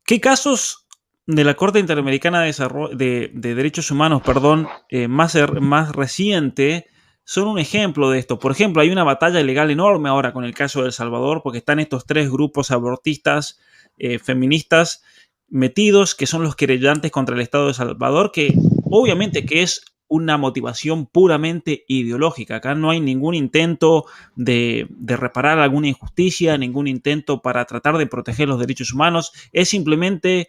¿Qué casos de la Corte Interamericana de Derechos Humanos, perdón, más reciente son un ejemplo de esto? Por ejemplo, hay una batalla legal enorme ahora con el caso de El Salvador porque están estos tres grupos abortistas, feministas, metidos, que son los querellantes contra el Estado de El Salvador, que obviamente que es una motivación puramente ideológica. Acá no hay ningún intento de reparar alguna injusticia, ningún intento para tratar de proteger los derechos humanos. Es simplemente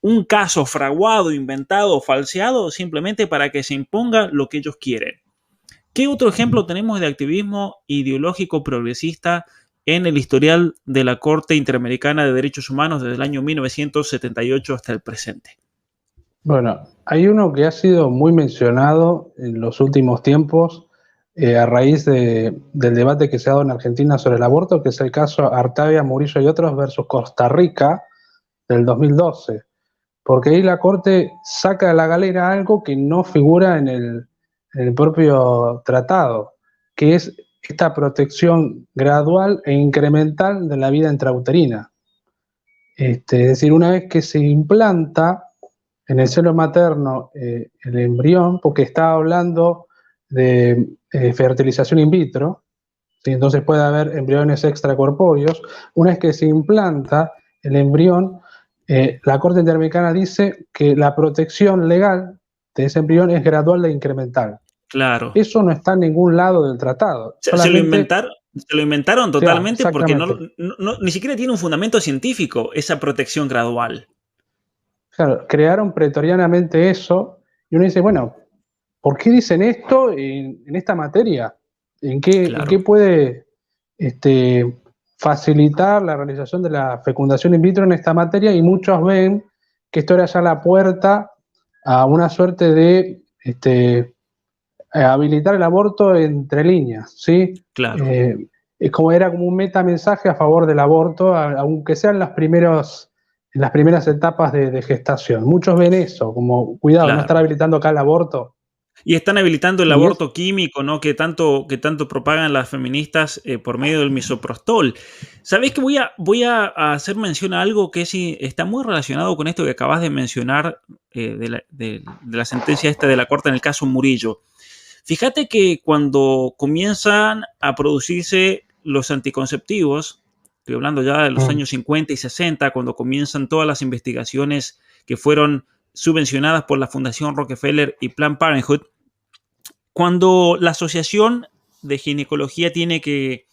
un caso fraguado, inventado, falseado, simplemente para que se imponga lo que ellos quieren. ¿Qué otro ejemplo tenemos de activismo ideológico progresista en el historial de la Corte Interamericana de Derechos Humanos desde el año 1978 hasta el presente? Bueno, hay uno que ha sido muy mencionado en los últimos tiempos a raíz del debate que se ha dado en Argentina sobre el aborto, que es el caso Artavia, Murillo y otros versus Costa Rica del 2012. Porque ahí la Corte saca de la galera algo que no figura en el propio tratado, que es esta protección gradual e incremental de la vida intrauterina. Es decir, una vez que se implanta en el seno materno el embrión, porque está hablando de fertilización in vitro, ¿sí? Entonces puede haber embriones extracorpóreos. Una vez que se implanta el embrión, la Corte Interamericana dice que la protección legal de ese embrión es gradual e incremental. Claro. Eso no está en ningún lado del tratado, Se solamente, se lo inventaron ya, totalmente porque exactamente. ni siquiera tiene un fundamento científico esa protección gradual. Claro, crearon pretorianamente eso y uno dice, bueno, ¿por qué dicen esto en esta materia? En Claro, qué puede facilitar la realización de la fecundación in vitro en esta materia? Y muchos ven que esto era ya la puerta a una suerte de habilitar el aborto entre líneas, ¿sí? claro. Es como era como un metamensaje a favor del aborto, aunque sean en las primeras etapas de gestación. Muchos ven eso, como cuidado, no estar Claro. habilitando acá el aborto. Y están habilitando el Y es, aborto químico, ¿no? Que tanto propagan las feministas por medio del misoprostol. ¿Sabés que voy a hacer mención a algo que sí está muy relacionado con esto que acabas de mencionar de la sentencia esta de la Corte en el caso Murillo? Fíjate que cuando comienzan a producirse los anticonceptivos, estoy hablando ya de los años 50 y 60, cuando comienzan todas las investigaciones que fueron subvencionadas por la Fundación Rockefeller y Planned Parenthood, cuando la Asociación de Ginecología tiene que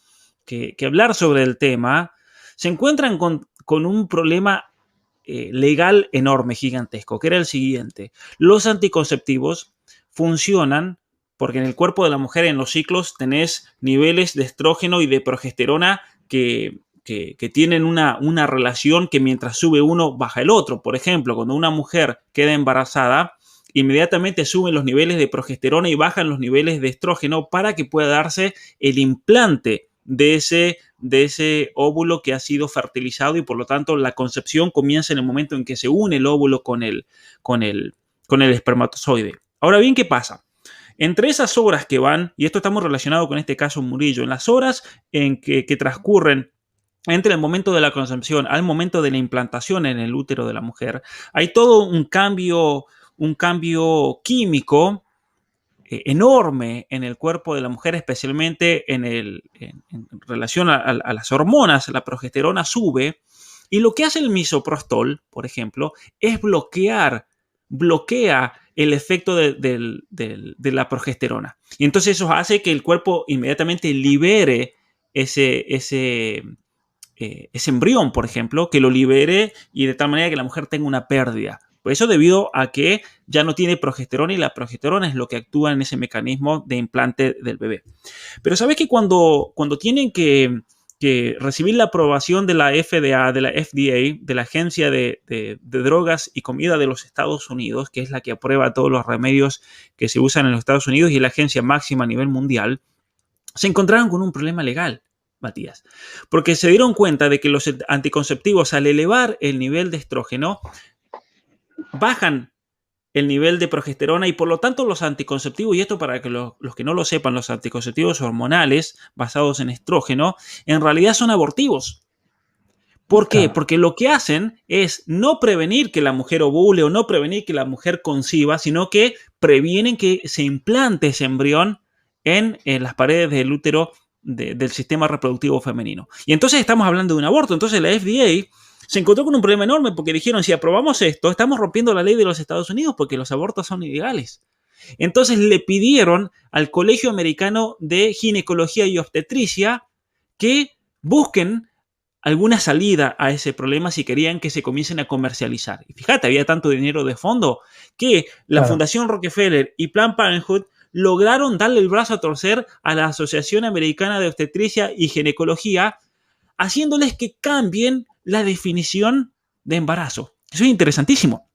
hablar sobre el tema, se encuentran con un problema legal enorme, gigantesco, que era el siguiente. Los anticonceptivos funcionan porque en el cuerpo de la mujer, en los ciclos, tenés niveles de estrógeno y de progesterona que tienen una relación que mientras sube uno, baja el otro. Por ejemplo, cuando una mujer queda embarazada, inmediatamente suben los niveles de progesterona y bajan los niveles de estrógeno para que pueda darse el implante de ese óvulo que ha sido fertilizado y por lo tanto la concepción comienza en el momento en que se une el óvulo con el espermatozoide. Ahora bien, ¿qué pasa? Entre esas horas que van, y esto estamos relacionado con este caso Murillo, en las horas que transcurren entre el momento de la concepción al momento de la implantación en el útero de la mujer, hay todo un cambio químico enorme en el cuerpo de la mujer, especialmente en relación a las hormonas. La progesterona sube y lo que hace el misoprostol, por ejemplo, es bloquea el efecto de la progesterona. Y entonces eso hace que el cuerpo inmediatamente libere ese embrión, por ejemplo, que lo libere y de tal manera que la mujer tenga una pérdida. Por eso debido a que ya no tiene progesterona y la progesterona es lo que actúa en ese mecanismo de implante del bebé. Pero sabes que cuando tienen que recibir la aprobación de la FDA, de la Agencia de Drogas y Comida de los Estados Unidos, que es la que aprueba todos los remedios que se usan en los Estados Unidos y la agencia máxima a nivel mundial, se encontraron con un problema legal, Matías, porque se dieron cuenta de que los anticonceptivos, al elevar el nivel de estrógeno, bajan el nivel de progesterona y por lo tanto los anticonceptivos, y esto para que los que no lo sepan, los anticonceptivos hormonales basados en estrógeno, en realidad son abortivos. ¿Por qué? Porque lo que hacen es no prevenir que la mujer ovule o no prevenir que la mujer conciba, sino que previenen que se implante ese embrión en las paredes del útero del sistema reproductivo femenino. Y entonces estamos hablando de un aborto. Entonces la FDA se encontró con un problema enorme porque dijeron, si aprobamos esto, estamos rompiendo la ley de los Estados Unidos porque los abortos son ilegales. Entonces le pidieron al Colegio Americano de Ginecología y Obstetricia que busquen alguna salida a ese problema si querían que se comiencen a comercializar. Y fíjate, había tanto dinero de fondo que la Fundación Rockefeller y Planned Parenthood lograron darle el brazo a torcer a la Asociación Americana de Obstetricia y Ginecología, haciéndoles que cambien la definición de embarazo. Eso es interesantísimo.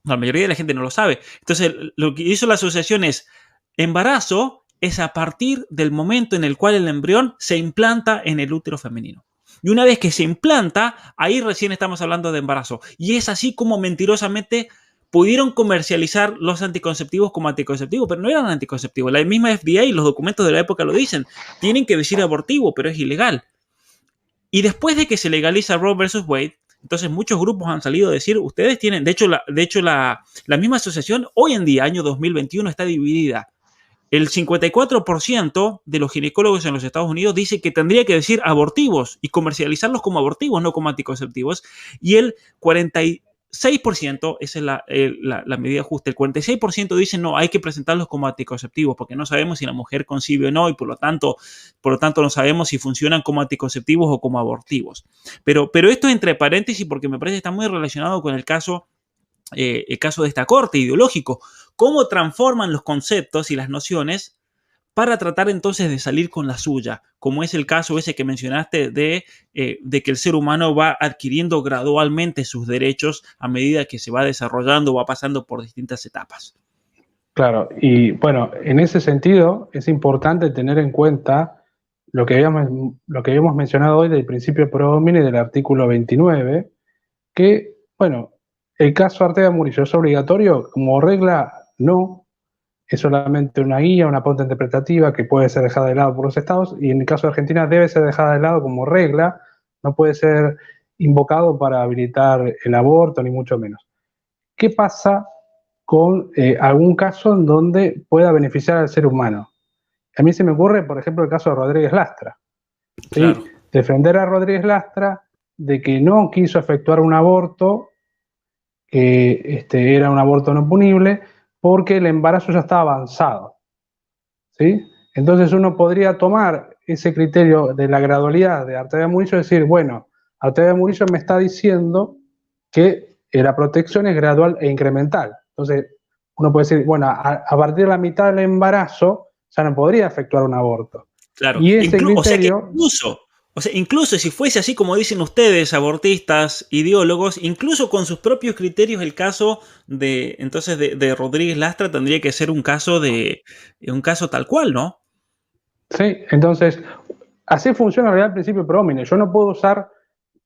La mayoría de la gente no lo sabe. Entonces, lo que hizo la asociación es, embarazo es a partir del momento en el cual el embrión se implanta en el útero femenino. Y una vez que se implanta, ahí recién estamos hablando de embarazo. Y es así como mentirosamente pudieron comercializar los anticonceptivos como anticonceptivos, pero no eran anticonceptivos. La misma FDA y los documentos de la época lo dicen. Tienen que decir abortivo, pero es ilegal. Y después de que se legaliza Roe versus Wade, entonces muchos grupos han salido a decir, ustedes tienen, de hecho la misma asociación hoy en día, año 2021, está dividida. El 54% de los ginecólogos en los Estados Unidos dice que tendría que decir abortivos y comercializarlos como abortivos, no como anticonceptivos. Y el 46%, esa es la medida justa, el 46% dice no, hay que presentarlos como anticonceptivos porque no sabemos si la mujer concibe o no y por lo tanto no sabemos si funcionan como anticonceptivos o como abortivos. Pero esto es entre paréntesis porque me parece que está muy relacionado con el caso de esta corte ideológico. Cómo transforman los conceptos y las nociones para tratar entonces de salir con la suya, como es el caso ese que mencionaste de que el ser humano va adquiriendo gradualmente sus derechos a medida que se va desarrollando o va pasando por distintas etapas. Claro, y bueno, en ese sentido es importante tener en cuenta lo que habíamos mencionado hoy del principio pro homine del artículo 29, que, bueno, el caso Artega Murillo es obligatorio, como regla no, es solamente una guía, una pauta interpretativa que puede ser dejada de lado por los estados y en el caso de Argentina debe ser dejada de lado como regla, no puede ser invocado para habilitar el aborto ni mucho menos. ¿Qué pasa con algún caso en donde pueda beneficiar al ser humano? A mí se me ocurre, por ejemplo, el caso de Rodríguez Lastra. ¿Sí? Claro. Defender a Rodríguez Lastra de que no quiso efectuar un aborto, que era un aborto no punible, porque el embarazo ya estaba avanzado. ¿Sí? Entonces uno podría tomar ese criterio de la gradualidad de Artega Murillo y decir, bueno, Artega Murillo me está diciendo que la protección es gradual e incremental. Entonces uno puede decir, bueno, a partir de la mitad del embarazo ya no podría efectuar un aborto. Claro, y ese criterio... O sea, incluso si fuese así como dicen ustedes, abortistas, ideólogos, incluso con sus propios criterios, el caso de Rodríguez Lastra tendría que ser un caso tal cual, ¿no? Sí, entonces, así funciona en realidad el principio pro homine. Yo no puedo usar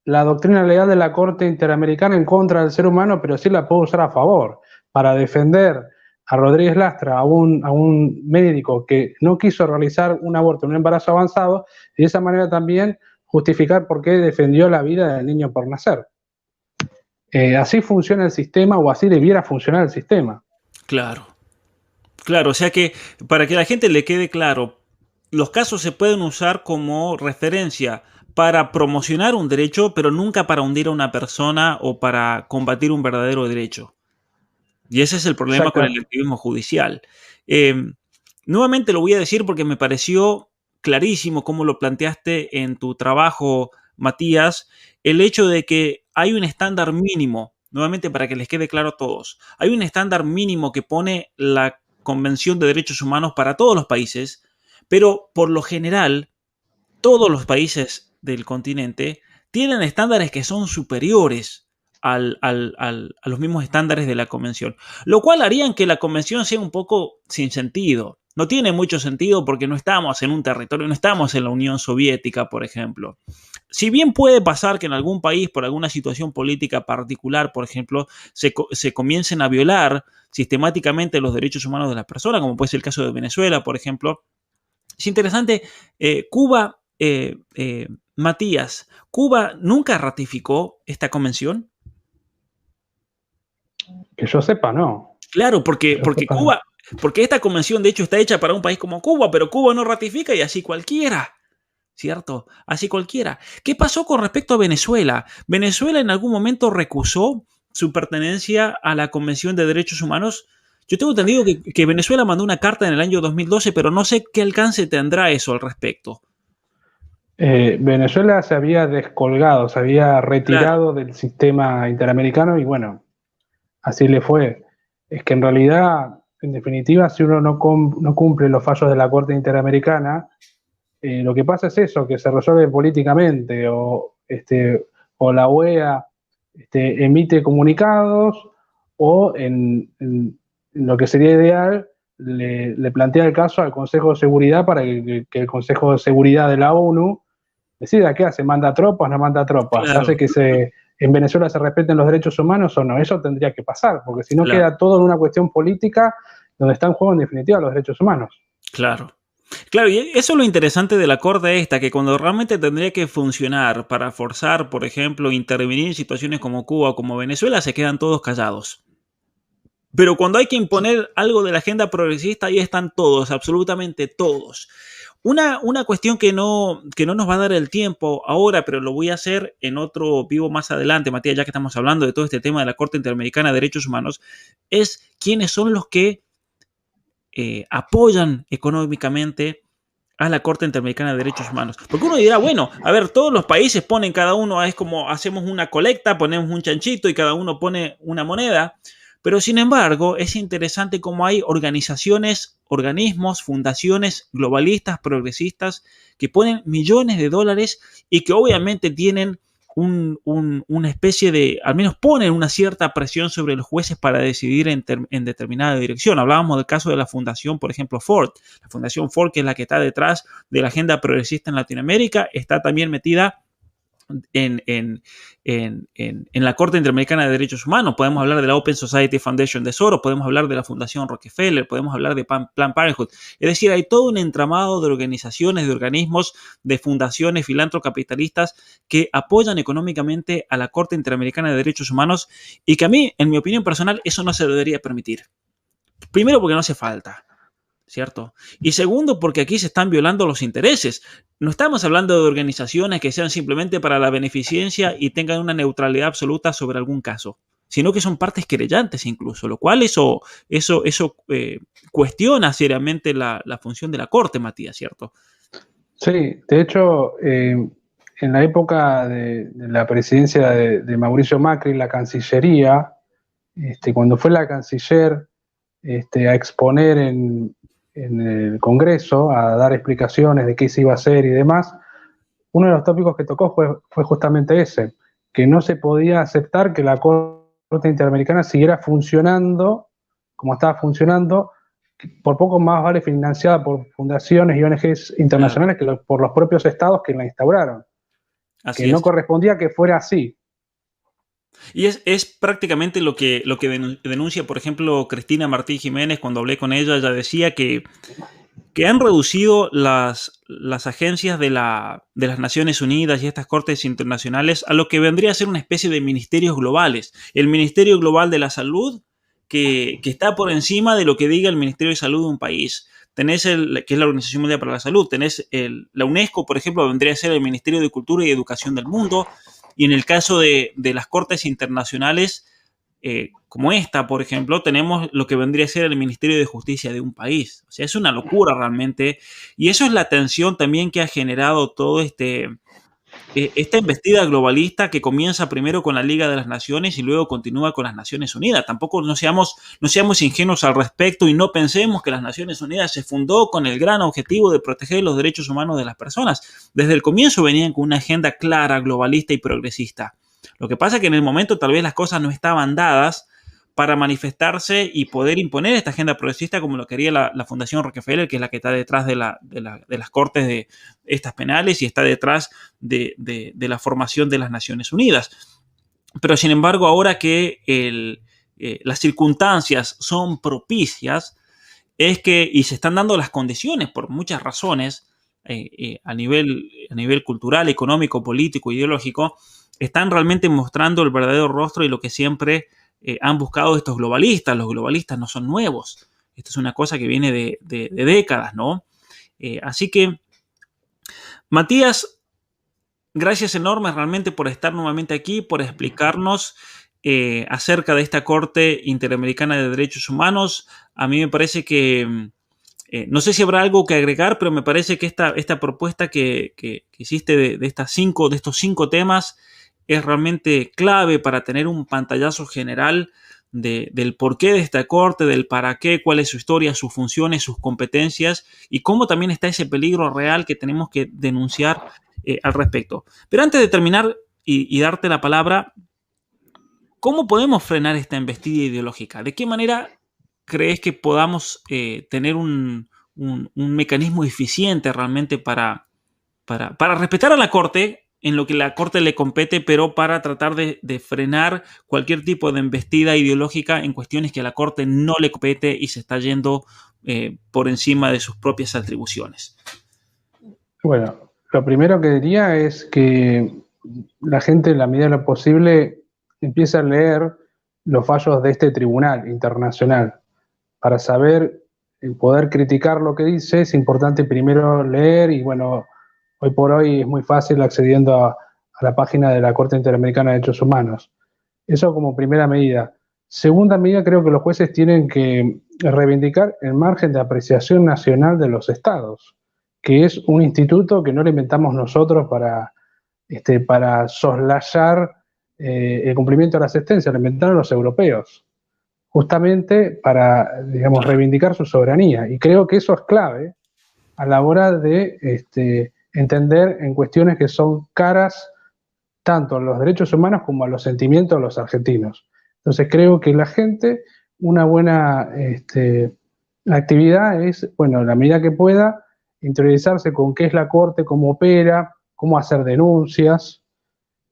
la doctrina legal de la Corte Interamericana en contra del ser humano, pero sí la puedo usar a favor, para defender a Rodríguez Lastra, a un médico que no quiso realizar un aborto en un embarazo avanzado, y de esa manera también justificar por qué defendió la vida del niño por nacer. Así funciona el sistema, o así debiera funcionar el sistema. Claro, claro, o sea que para que la gente le quede claro, los casos se pueden usar como referencia para promocionar un derecho, pero nunca para hundir a una persona o para combatir un verdadero derecho. Y ese es el problema con el Exacto. activismo judicial. Eh, Nuevamente lo voy a decir porque me pareció clarísimo cómo lo planteaste en tu trabajo, Matías, el hecho de que hay un estándar mínimo, nuevamente para que les quede claro a todos, hay un estándar mínimo que pone la Convención de Derechos Humanos para todos los países, pero por lo general todos los países del continente tienen estándares que son superiores a los mismos estándares de la convención, lo cual haría que la convención sea un poco sin sentido. No tiene mucho sentido porque no estamos en un territorio, no estamos en la Unión Soviética, por ejemplo. Si bien puede pasar que en algún país, por alguna situación política particular, por ejemplo, se comiencen a violar sistemáticamente los derechos humanos de las personas, como puede ser el caso de Venezuela, por ejemplo, es interesante, Cuba, Matías, ¿Cuba nunca ratificó esta convención? Que yo sepa, no. Claro, Que porque, yo porque sepa, no. Cuba, porque esta convención de hecho está hecha para un país como Cuba, pero Cuba no ratifica y así cualquiera, ¿cierto? Así cualquiera. ¿Qué pasó con respecto a Venezuela? Venezuela en algún momento recusó su pertenencia a la Convención de Derechos Humanos. Yo tengo entendido que Venezuela mandó una carta en el año 2012, pero no sé qué alcance tendrá eso al respecto. Venezuela se había descolgado, se había Claro, retirado del sistema interamericano y bueno, así le fue. Es que en realidad, en definitiva, si uno no cumple los fallos de la Corte Interamericana, lo que pasa es eso, que se resuelve políticamente o la OEA emite comunicados o en lo que sería ideal le plantea el caso al Consejo de Seguridad para que el Consejo de Seguridad de la ONU decida qué hace, manda tropas, no manda tropas, claro, hace que en Venezuela se respeten los derechos humanos o no. Eso tendría que pasar, porque si no claro, queda todo en una cuestión política donde está en juego en definitiva los derechos humanos. claro. Claro, y eso es lo interesante de la Corte esta, que cuando realmente tendría que funcionar para forzar, por ejemplo, intervenir en situaciones como Cuba o como Venezuela, se quedan todos callados. Pero cuando hay que imponer algo de la agenda progresista, ahí están todos, absolutamente todos. Una cuestión que no nos va a dar el tiempo ahora, pero lo voy a hacer en otro vivo más adelante, Matías, ya que estamos hablando de todo este tema de la Corte Interamericana de Derechos Humanos, es quiénes son los que apoyan económicamente a la Corte Interamericana de Derechos Humanos. Porque uno dirá, bueno, a ver, todos los países ponen cada uno, es como hacemos una colecta, ponemos un chanchito y cada uno pone una moneda. Pero sin embargo, es interesante cómo hay organizaciones, organismos, fundaciones globalistas, progresistas, que ponen millones de dólares y que obviamente tienen una especie de, al menos ponen una cierta presión sobre los jueces para decidir en determinada dirección. Hablábamos del caso de la fundación, por ejemplo, Ford. La fundación Ford, que es la que está detrás de la agenda progresista en Latinoamérica, está también metida en, en, en la Corte Interamericana de Derechos Humanos. Podemos hablar de la Open Society Foundation de Soros, podemos hablar de la Fundación Rockefeller, podemos hablar de Planned Parenthood. Es decir, hay todo un entramado de organizaciones, de organismos, de fundaciones filantrocapitalistas que apoyan económicamente a la Corte Interamericana de Derechos Humanos y que a mí, en mi opinión personal, eso no se debería permitir. Primero porque no hace falta. ¿Cierto? Y segundo, porque aquí se están violando los intereses. No estamos hablando de organizaciones que sean simplemente para la beneficencia y tengan una neutralidad absoluta sobre algún caso, sino que son partes querellantes incluso, lo cual eso cuestiona seriamente la función de la Corte, Matías, ¿cierto? Sí, de hecho, en la época de la presidencia de Mauricio Macri, la Cancillería, cuando fue la canciller a exponer en el Congreso, a dar explicaciones de qué se iba a hacer y demás, uno de los tópicos que tocó fue justamente ese, que no se podía aceptar que la Corte Interamericana siguiera funcionando como estaba funcionando, por poco más vale financiada por fundaciones y ONGs Claro, internacionales que por los propios estados que la instauraron, que así no es. correspondía que fuera así. Y es prácticamente lo que denuncia, por ejemplo, Cristina Martí Jiménez. Cuando hablé con ella decía que que han reducido las agencias de las Naciones Unidas y estas cortes internacionales a lo que vendría a ser una especie de ministerios globales. El Ministerio Global de la Salud, que está por encima de lo que diga el Ministerio de Salud de un país. Tenés que es la Organización Mundial para la Salud. Tenés la UNESCO, por ejemplo, vendría a ser el Ministerio de Cultura y Educación del mundo. Y en el caso de las cortes internacionales, como esta, por ejemplo, tenemos lo que vendría a ser el Ministerio de Justicia de un país. O sea, es una locura realmente. Y eso es la tensión también que ha generado todo esta embestida globalista que comienza primero con la Liga de las Naciones y luego continúa con las Naciones Unidas. Tampoco no seamos ingenuos al respecto y no pensemos que las Naciones Unidas se fundó con el gran objetivo de proteger los derechos humanos de las personas. Desde el comienzo venían con una agenda clara, globalista y progresista. Lo que pasa es que en el momento tal vez las cosas no estaban dadas para manifestarse y poder imponer esta agenda progresista como lo quería la Fundación Rockefeller, que es la que está detrás de las cortes de estas penales y está detrás de la formación de las Naciones Unidas. Pero sin embargo, ahora que las circunstancias son propicias, y se están dando las condiciones por muchas razones a nivel cultural, económico, político, ideológico, están realmente mostrando el verdadero rostro y lo que siempre han buscado estos globalistas. Los globalistas no son nuevos. Esto es una cosa que viene de décadas, ¿no? Así que, Matías, gracias enormes realmente por estar nuevamente aquí, por explicarnos acerca de esta Corte Interamericana de Derechos Humanos. A mí me parece que, no sé si habrá algo que agregar, pero me parece que esta propuesta que hiciste de estos 5 temas es realmente clave para tener un pantallazo general del porqué de esta corte, del para qué, cuál es su historia, sus funciones, sus competencias y cómo también está ese peligro real que tenemos que denunciar al respecto. Pero antes de terminar y darte la palabra, ¿cómo podemos frenar esta embestida ideológica? ¿De qué manera crees que podamos tener un mecanismo eficiente realmente para respetar a la Corte en lo que la Corte le compete, pero para tratar de frenar cualquier tipo de embestida ideológica en cuestiones que a la Corte no le compete y se está yendo por encima de sus propias atribuciones? Bueno, lo primero que diría es que la gente, en la medida de lo posible, empiece a leer los fallos de este tribunal internacional. Para saber y poder criticar lo que dice, es importante primero leer y, bueno, hoy por hoy es muy fácil accediendo a la página de la Corte Interamericana de Derechos Humanos. Eso como primera medida. Segunda medida, creo que los jueces tienen que reivindicar el margen de apreciación nacional de los estados, que es un instituto que no lo inventamos nosotros para soslayar el cumplimiento de la sentencia, lo inventaron los europeos, justamente para, digamos, reivindicar su soberanía. Y creo que eso es clave a la hora de entender en cuestiones que son caras tanto a los derechos humanos como a los sentimientos de los argentinos. Entonces creo que la gente, una buena actividad es, bueno, en la medida que pueda, interiorizarse con qué es la Corte, cómo opera, cómo hacer denuncias.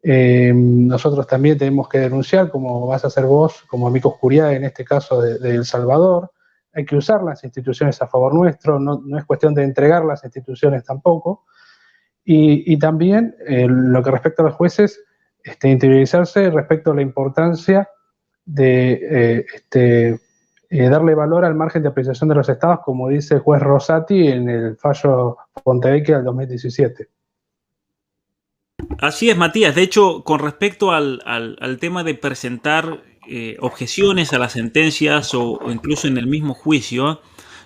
Nosotros también tenemos que denunciar, como vas a hacer vos, como Amicus Curiae en este caso de El Salvador. Hay que usar las instituciones a favor nuestro, no es cuestión de entregar las instituciones tampoco. Y también, lo que respecta a los jueces, interiorizarse respecto a la importancia de darle valor al margen de apreciación de los estados, como dice el juez Rosati en el fallo Fontevecchia del 2017. Así es, Matías. De hecho, con respecto al tema de presentar objeciones a las sentencias o incluso en el mismo juicio,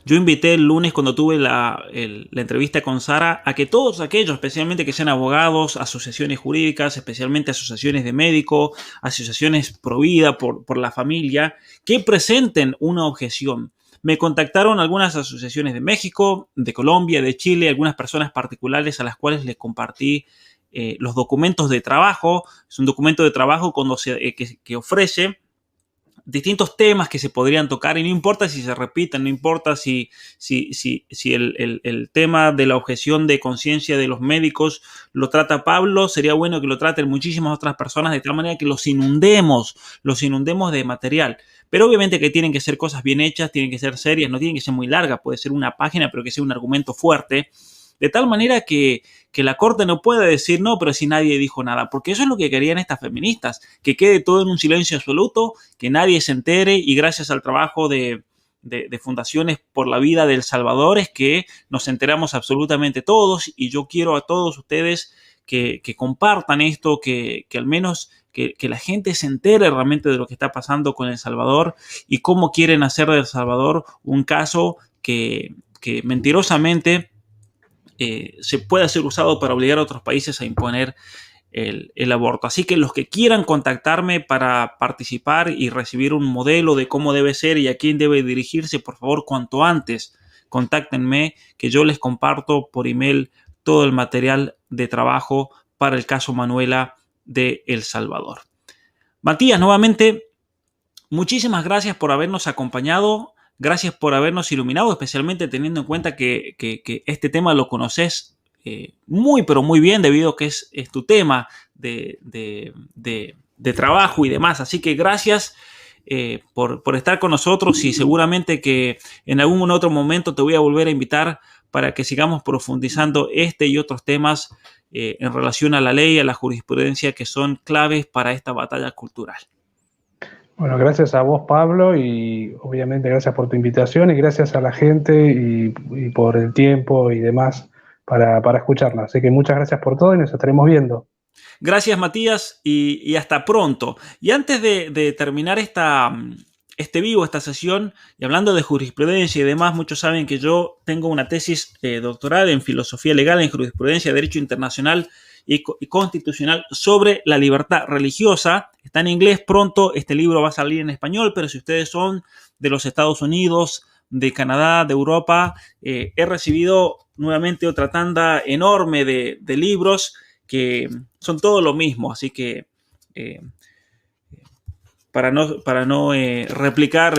yo invité el lunes cuando tuve la entrevista con Sara a que todos aquellos, especialmente que sean abogados, asociaciones jurídicas, especialmente asociaciones de médicos, asociaciones pro vida, por la familia, que presenten una objeción. Me contactaron algunas asociaciones de México, de Colombia, de Chile, algunas personas particulares a las cuales les compartí los documentos de trabajo. Es un documento de trabajo que ofrece distintos temas que se podrían tocar, y no importa si se repiten, no importa si el tema de la objeción de conciencia de los médicos lo trata Pablo, sería bueno que lo traten muchísimas otras personas, de tal manera que los inundemos de material. Pero obviamente que tienen que ser cosas bien hechas, tienen que ser serias, no tienen que ser muy largas, puede ser una página, pero que sea un argumento fuerte, de tal manera que la Corte no pueda decir no, pero si nadie dijo nada, porque eso es lo que querían estas feministas, que quede todo en un silencio absoluto, que nadie se entere, y gracias al trabajo de Fundaciones por la Vida de El Salvador es que nos enteramos absolutamente todos, y yo quiero a todos ustedes que compartan esto, que al menos que la gente se entere realmente de lo que está pasando con El Salvador y cómo quieren hacer de El Salvador un caso que mentirosamente se pueda ser usado para obligar a otros países a imponer el aborto. Así que los que quieran contactarme para participar y recibir un modelo de cómo debe ser y a quién debe dirigirse, por favor, cuanto antes contáctenme, que yo les comparto por email todo el material de trabajo para el caso Manuela de El Salvador. Matías, nuevamente, muchísimas gracias por habernos acompañado. Gracias por habernos iluminado, especialmente teniendo en cuenta que este tema lo conoces muy, pero muy bien, debido a que es tu tema de trabajo y demás. Así que gracias por estar con nosotros, y seguramente que en algún otro momento te voy a volver a invitar para que sigamos profundizando este y otros temas en relación a la ley, a la jurisprudencia, que son claves para esta batalla cultural. Bueno, gracias a vos, Pablo, y obviamente gracias por tu invitación y gracias a la gente y por el tiempo y demás para escucharnos. Así que muchas gracias por todo y nos estaremos viendo. Gracias, Matías, y hasta pronto. Y antes de terminar esta sesión, y hablando de jurisprudencia y demás, muchos saben que yo tengo una tesis doctoral en filosofía legal, en jurisprudencia, derecho internacional y constitucional sobre la libertad religiosa. Está en inglés, pronto este libro va a salir en español, pero si ustedes son de los Estados Unidos, de Canadá, de Europa, he recibido nuevamente otra tanda enorme de libros que son todo lo mismo, así que para no replicar,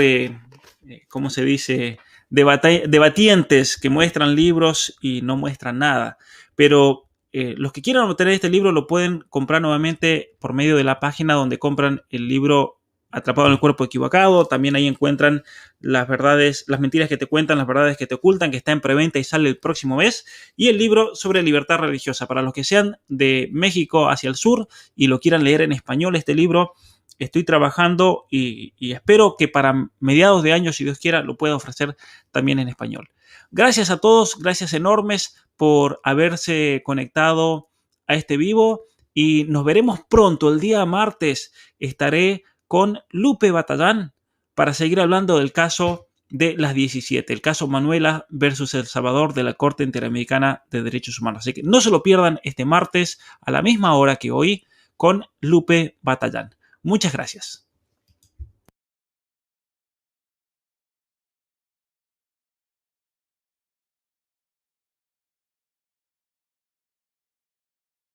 ¿cómo se dice?, debatientes que muestran libros y no muestran nada. Pero los que quieran obtener este libro lo pueden comprar nuevamente por medio de la página donde compran el libro Atrapado en el cuerpo equivocado. También ahí encuentran las verdades, las mentiras que te cuentan, las verdades que te ocultan, que está en preventa y sale el próximo mes. Y el libro sobre libertad religiosa. Para los que sean de México hacia el sur y lo quieran leer en español, este libro estoy trabajando y espero que para mediados de año, si Dios quiera, lo pueda ofrecer también en español. Gracias a todos, gracias enormes por haberse conectado a este vivo, y nos veremos pronto. El día martes estaré con Lupe Batallán para seguir hablando del caso de las 17, el caso Manuela versus El Salvador de la Corte Interamericana de Derechos Humanos. Así que no se lo pierdan este martes a la misma hora que hoy con Lupe Batallán. Muchas gracias.